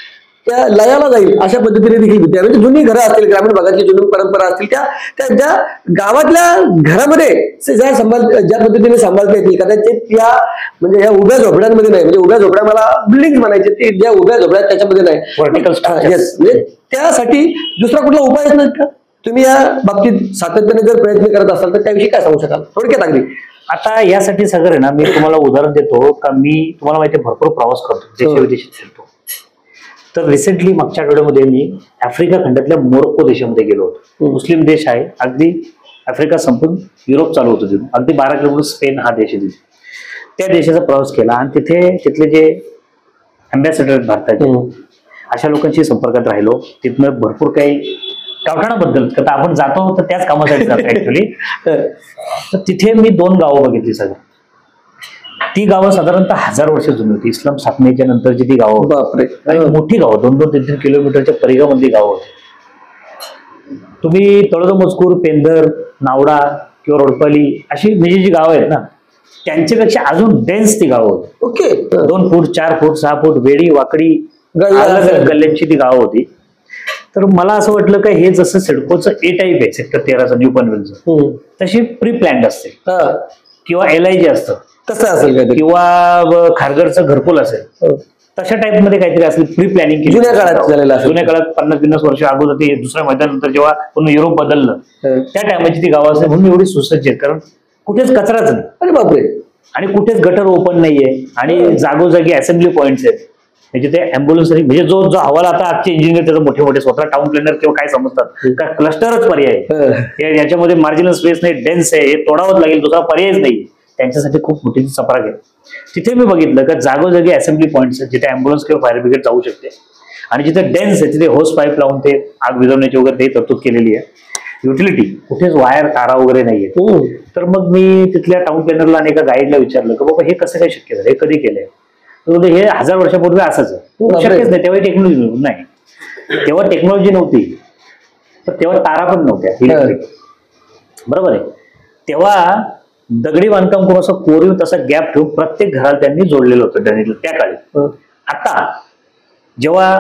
त्या लयाला जाईल अशा पद्धतीने देखील होते. म्हणजे जुनी घरं असतील, ग्रामीण भागातली जुनी परंपरा असतील, त्या ज्या गावातल्या घरामध्ये ज्या पद्धतीने सांभाळता येतील कदाचित त्या म्हणजे या उभ्या झोपड्यांमध्ये नाही, म्हणजे उभ्या झोपड्या मला बिल्डिंग म्हणायचे, ते ज्या उभ्या झोपड्या त्याच्यामध्ये नाही. येस, म्हणजे त्यासाठी दुसरा कुठला उपायच नाही का? तुम्ही या बाबतीत सातत्याने जर प्रयत्न करत असाल तर त्याविषयी काय सांगू शकाल थोडक्यात अगदी? आता यासाठी सगळं आहे ना, मी तुम्हाला उदाहरण देतो का मी तुम्हाला माहिती भरपूर प्रवास करतो, देशविदेशात फिरतो. तर रिसेंटली मागच्या आठवड्यामध्ये मी आफ्रिका खंडातल्या मोरोक्को देशामध्ये गेलो होतो. मुस्लिम देश आहे, अगदी आफ्रिका संपून युरोप चालू होतो तिथून, अगदी 12 किलोमीटर स्पेन हा देश आहे. त्या देशाचा प्रवास केला आणि तिथले जे अँबॅसेडर आहेत भारताचे अशा लोकांशी संपर्कात राहिलो. तिथनं भरपूर काही गावठाणाबद्दल आपण जातो तर त्याच कामासाठी जातो ऍक्च्युली. तर तिथे मी 2 गावं बघितली. सगळं ती गावं साधारणतः 1000 वर्ष जुनी होती. इस्लाम स्थापनेच्या नंतरची ती गावं, मोठी गावं, 2-2, 3-3 किलोमीटरच्या परिघामधली गावं होती. तुम्ही तळोजा मजकूर, पेंधर, नावडा किंवा रोडपाली अशी म्हणजे जी गावं आहेत ना त्यांच्यापेक्षा अजून डेन्स ती गावं होती. ओके. 2 फूट 4 फूट 6 फूट वेडी वाकडी गल्ल्यांची ती गावं होती. तर मला असं वाटलं का हे जसं सिडकोचं ए टाईप आहे सेक्टर 13चं न्यू पनवेलचं, तशी प्री प्लॅन्ड असते किंवा LIG असतं तसं असेल किंवा खारघरचं घरकुल असेल, तशा टाईप मध्ये काहीतरी असेल प्री प्लॅनिंग केली जुन्या काळात झालेलं. जुन्या काळात 50-50 वर्ष अगोदर ते दुसऱ्या मैदानानंतर जेव्हा पूर्ण युरोप बदललं त्या टायमाची ती गावं असेल म्हणून एवढी सुसज्ज आहेत. कारण कुठेच कचराच नाही. अरे बापरे. आणि कुठेच गटर ओपन नाहीये आणि जागोजागी असेंब्ली पॉइंट्स आहेत. म्हणजे ते अँब्युलन्स म्हणजे जो हवाला आता आजचे इंजिनियर त्याचं मोठे मोठे स्वतः टाउन प्लॅनर किंवा काय समजतात का क्लस्टरच पर्याय, याच्यामध्ये मार्जिनल स्पेस नाही, डेन्स आहे, हे तोडावंच लागेल, दुसरा पर्यायच नाही. त्यांच्यासाठी खूप मोठी चपराक आहे. तिथे मी बघितलं का जागोजागी असेंब्ली पॉइंट्स आहेत जिथे अँब्युलन्स किंवा फायर ब्रिगेड जाऊ शकते आणि जिथे डेन्स आहे तिथे होस पाईप लावून ते आग विझवण्याची वगैरे ते तरतूद केलेली आहे. युटिलिटी कुठेच वायर तारा वगैरे नाहीये. तर मग मी तिथल्या टाउन प्लॅनरला आणि एका गाईडला विचारलं की बाबा हे कसं काय शक्य झालं, हे कधी केलंय. तर हे 1000 वर्षापूर्वी असंच शक्यच नाही. तेव्हा टेक्नॉलॉजी नाही, तेव्हा टेक्नॉलॉजी नव्हती, तर तेव्हा तारा पण नव्हत्या इलेक्ट्रिक, बरोबर आहे. तेव्हा दगडी बांधकाम करून असं कोरीव तसा गॅप ठेवून प्रत्येक घराला त्यांनी जोडलेलं होतं ड्रेनेजला त्या काळी. आता जेव्हा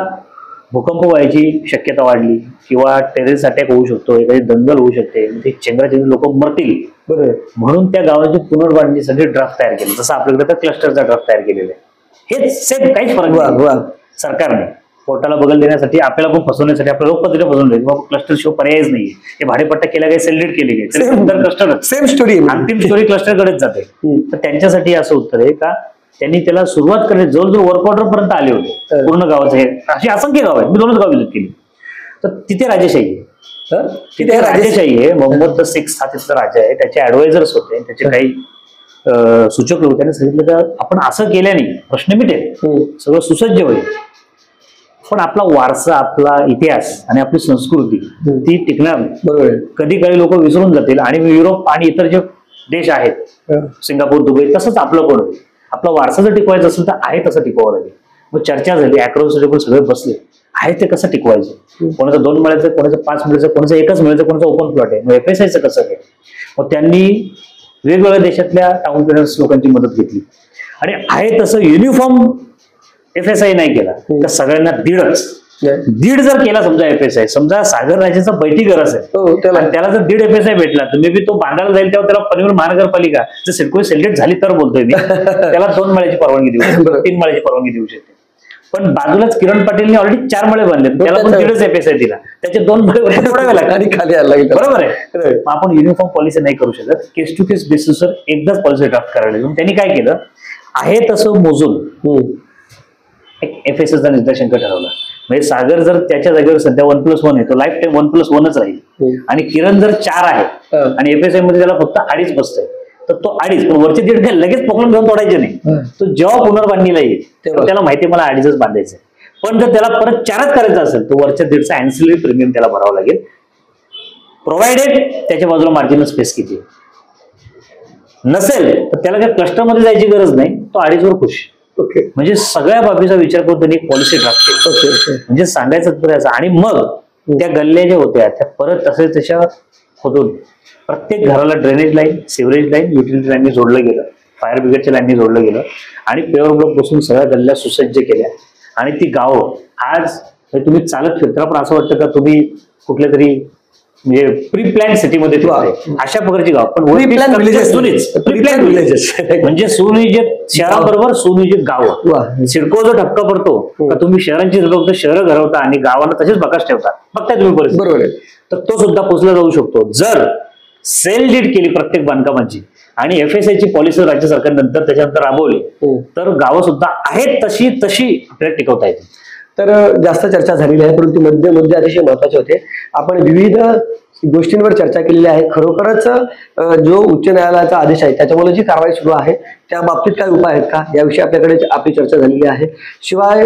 भूकंप व्हायची शक्यता वाढली किंवा टेररिस्ट अटॅक होऊ शकतो, एखादी दंगल होऊ शकते, ते चेंगराचेंगरी लोक मरतील, बरोबर, म्हणून त्या गावाची पुनर्बांधणीसाठी ड्राफ्ट तयार केले. जसं आपल्याकडे तर क्लस्टरचा ड्राफ्ट तयार केलेला आहे. हे सेम काहीच फरक नाही. सरकारने पोर्टाला बगल देण्यासाठी आपल्याला पण फसवण्यासाठी आपल्या लोकपत्रिका फसवून द्यायची, बाबा क्लस्टर शिवाय पर्यायच नाही. हे भाडेपट्टा केला काही सेलिब्रेट केले गेले क्लस्टर सेम स्टोरी, अंतिम स्टोरी क्लस्टरकडेच जाते. तर त्यांच्यासाठी असं उत्तर आहे का त्यांनी त्याला सुरुवात करणे जवळजवळ वर्क ऑर्डर पर्यंत आले होते पूर्ण गावाचे. अशी असंख्य गाव आहेत, मी 2च गाव विजिट केली. तर तिथे राजेशाही आहे, तिथे राजेशाही आहे. मोहम्मद VI हा तिथला राजा आहे, त्याचे ऍडवायझर्स होते, त्याचे काही सूचक लोक. त्यांनी सांगितलं का आपण असं केल्याने प्रश्न मिटेल, सगळं सुसज्ज होईल, पण आपला वारसा, आपला इतिहास आणि आपली संस्कृती ती टिकणार नाही. बरोबर. कधी काही लोक विसरून जातील आणि युरोप आणि इतर जे देश आहेत सिंगापूर दुबई तसंच आपलं पण होईल. आपला वारसा जर टिकवायचा असेल तर आहे तसं टिकवावं लागेल. मग चर्चा झाली, अक्रॉस टेबल सगळे बसले, आहे ते कसं टिकवायचं, कोणाचं 2 मिळायचं, कोणाचं 5 मिळायचं, कोणाचं 1च मिळायचं, कोणाचं ओपन प्लॉट आहे, मग FSIचं कसं आहे. मग त्यांनी वेगवेगळ्या देशातल्या टाउन प्लॅनर्स लोकांची मदत घेतली आणि आहे तसं युनिफॉर्म FSI नाही केला तर सगळ्यांना दीड जर केला समजा FSI, समजा सागर राजाचा बैठी घर असेल त्याला जर 1.5 FSI भेटला तर मे बी तो बांधायला जाईल तेव्हा त्याला पनवेल महानगरपालिका जर सिडको सेलिब्रेट झाली तर बोलतोय मी त्याला 2 माळ्याची परवानगी देऊ शकते, 3 माळ्याची परवानगी देऊ शकते. पण बाजूलाच किरण पाटीलने ऑलरेडी 4 माळे बांधले, त्याला पण 1.5 FSI दिला, त्याचे 2 माळे तोडावे लागले. बरोबर आहे. आपण युनिफॉर्म पॉलिसी नाही करू शकत, केस टू केस बेसिसवर एकदाच पॉलिसी ड्राफ्ट करायला लागेल. त्यांनी काय केलं, आहे तसं मोजून FSIचा निर्देशांक ठरवला. म्हणजे सागर जर त्याच्या जागेवर सध्या 1+1 आहे, तो लाईफ टाईम 1+1च राहील. आणि किरण जर 4 आहे आणि FSI मध्ये त्याला फक्त 2.5 बसतंय, तर तो 2.5, पण वरचे 1.5 लगेच पोकळून घेऊन तोडायचे नाही. तो जेव्हा पुनर्बांधणीला येईल तेव्हा त्याला माहिती मला 2.5च बांधायचं. पण जर त्याला परत 4च करायचं असेल तर वरच्या 1.5चा अँसिलरी प्रीमियम त्याला भरावं लागेल, प्रोव्हाइडेड त्याच्या बाजूला मार्जिनल स्पेस किती नसेल तर त्याला काही क्लस्टरमध्ये जायची गरज नाही, तो 2.5वर खुश. ओके. म्हणजे सगळ्या बाबीचा विचार करून त्यांनी एक पॉलिसी ड्राफ्ट केली. म्हणजे सांगायचं तर असं. आणि मग त्या गल्ल्या ज्या होत्या त्या परत तसे तशा खोदून प्रत्येक घराला drainage line, sewerage line, utility लाईननी जोडलं गेलं, फायर ब्रिगेडच्या लाईननी जोडलं गेलं आणि पेवर ब्लॉक बसून सगळ्या गल्ल्या सुसज्ज केल्या. आणि ती गावं आज तुम्ही चालत फिरता पण असं वाटतं का तुम्ही कुठल्या तरी म्हणजे प्री प्लॅन सिटीमध्ये अशा प्रकारची गाव, पण म्हणजे सुनियोजित शहराबरोबर सुनियोजित गाव. सिडको जो धक्का पडतो का तुम्ही शहरांची शहरं घडवता आणि गावाला तसेच बकास ठेवता, बघताय तुम्ही परिस्थिती. बरोबर. तर तो सुद्धा पोचला जाऊ शकतो जर सेल डीड केली प्रत्येक बांधकामाची आणि FSIची पॉलिसी राज्य सरकारनंतर त्याच्यानंतर राबवली तर गावं सुद्धा आहेत तशी आपल्याला टिकवता येते. तर जास्त चर्चा झालेली आहे, परंतु मुद्दे अतिशय महत्वाचे होते. आपण विविध गोष्टींवर चर्चा केलेली आहे. खरोखरच जो उच्च न्यायालयाचा आदेश आहे त्याच्यामुळे जी कारवाई सुरू आहे त्या बाबतीत काय उपाय आहेत का याविषयी आपल्याकडे आपली चर्चा झालेली आहे. शिवाय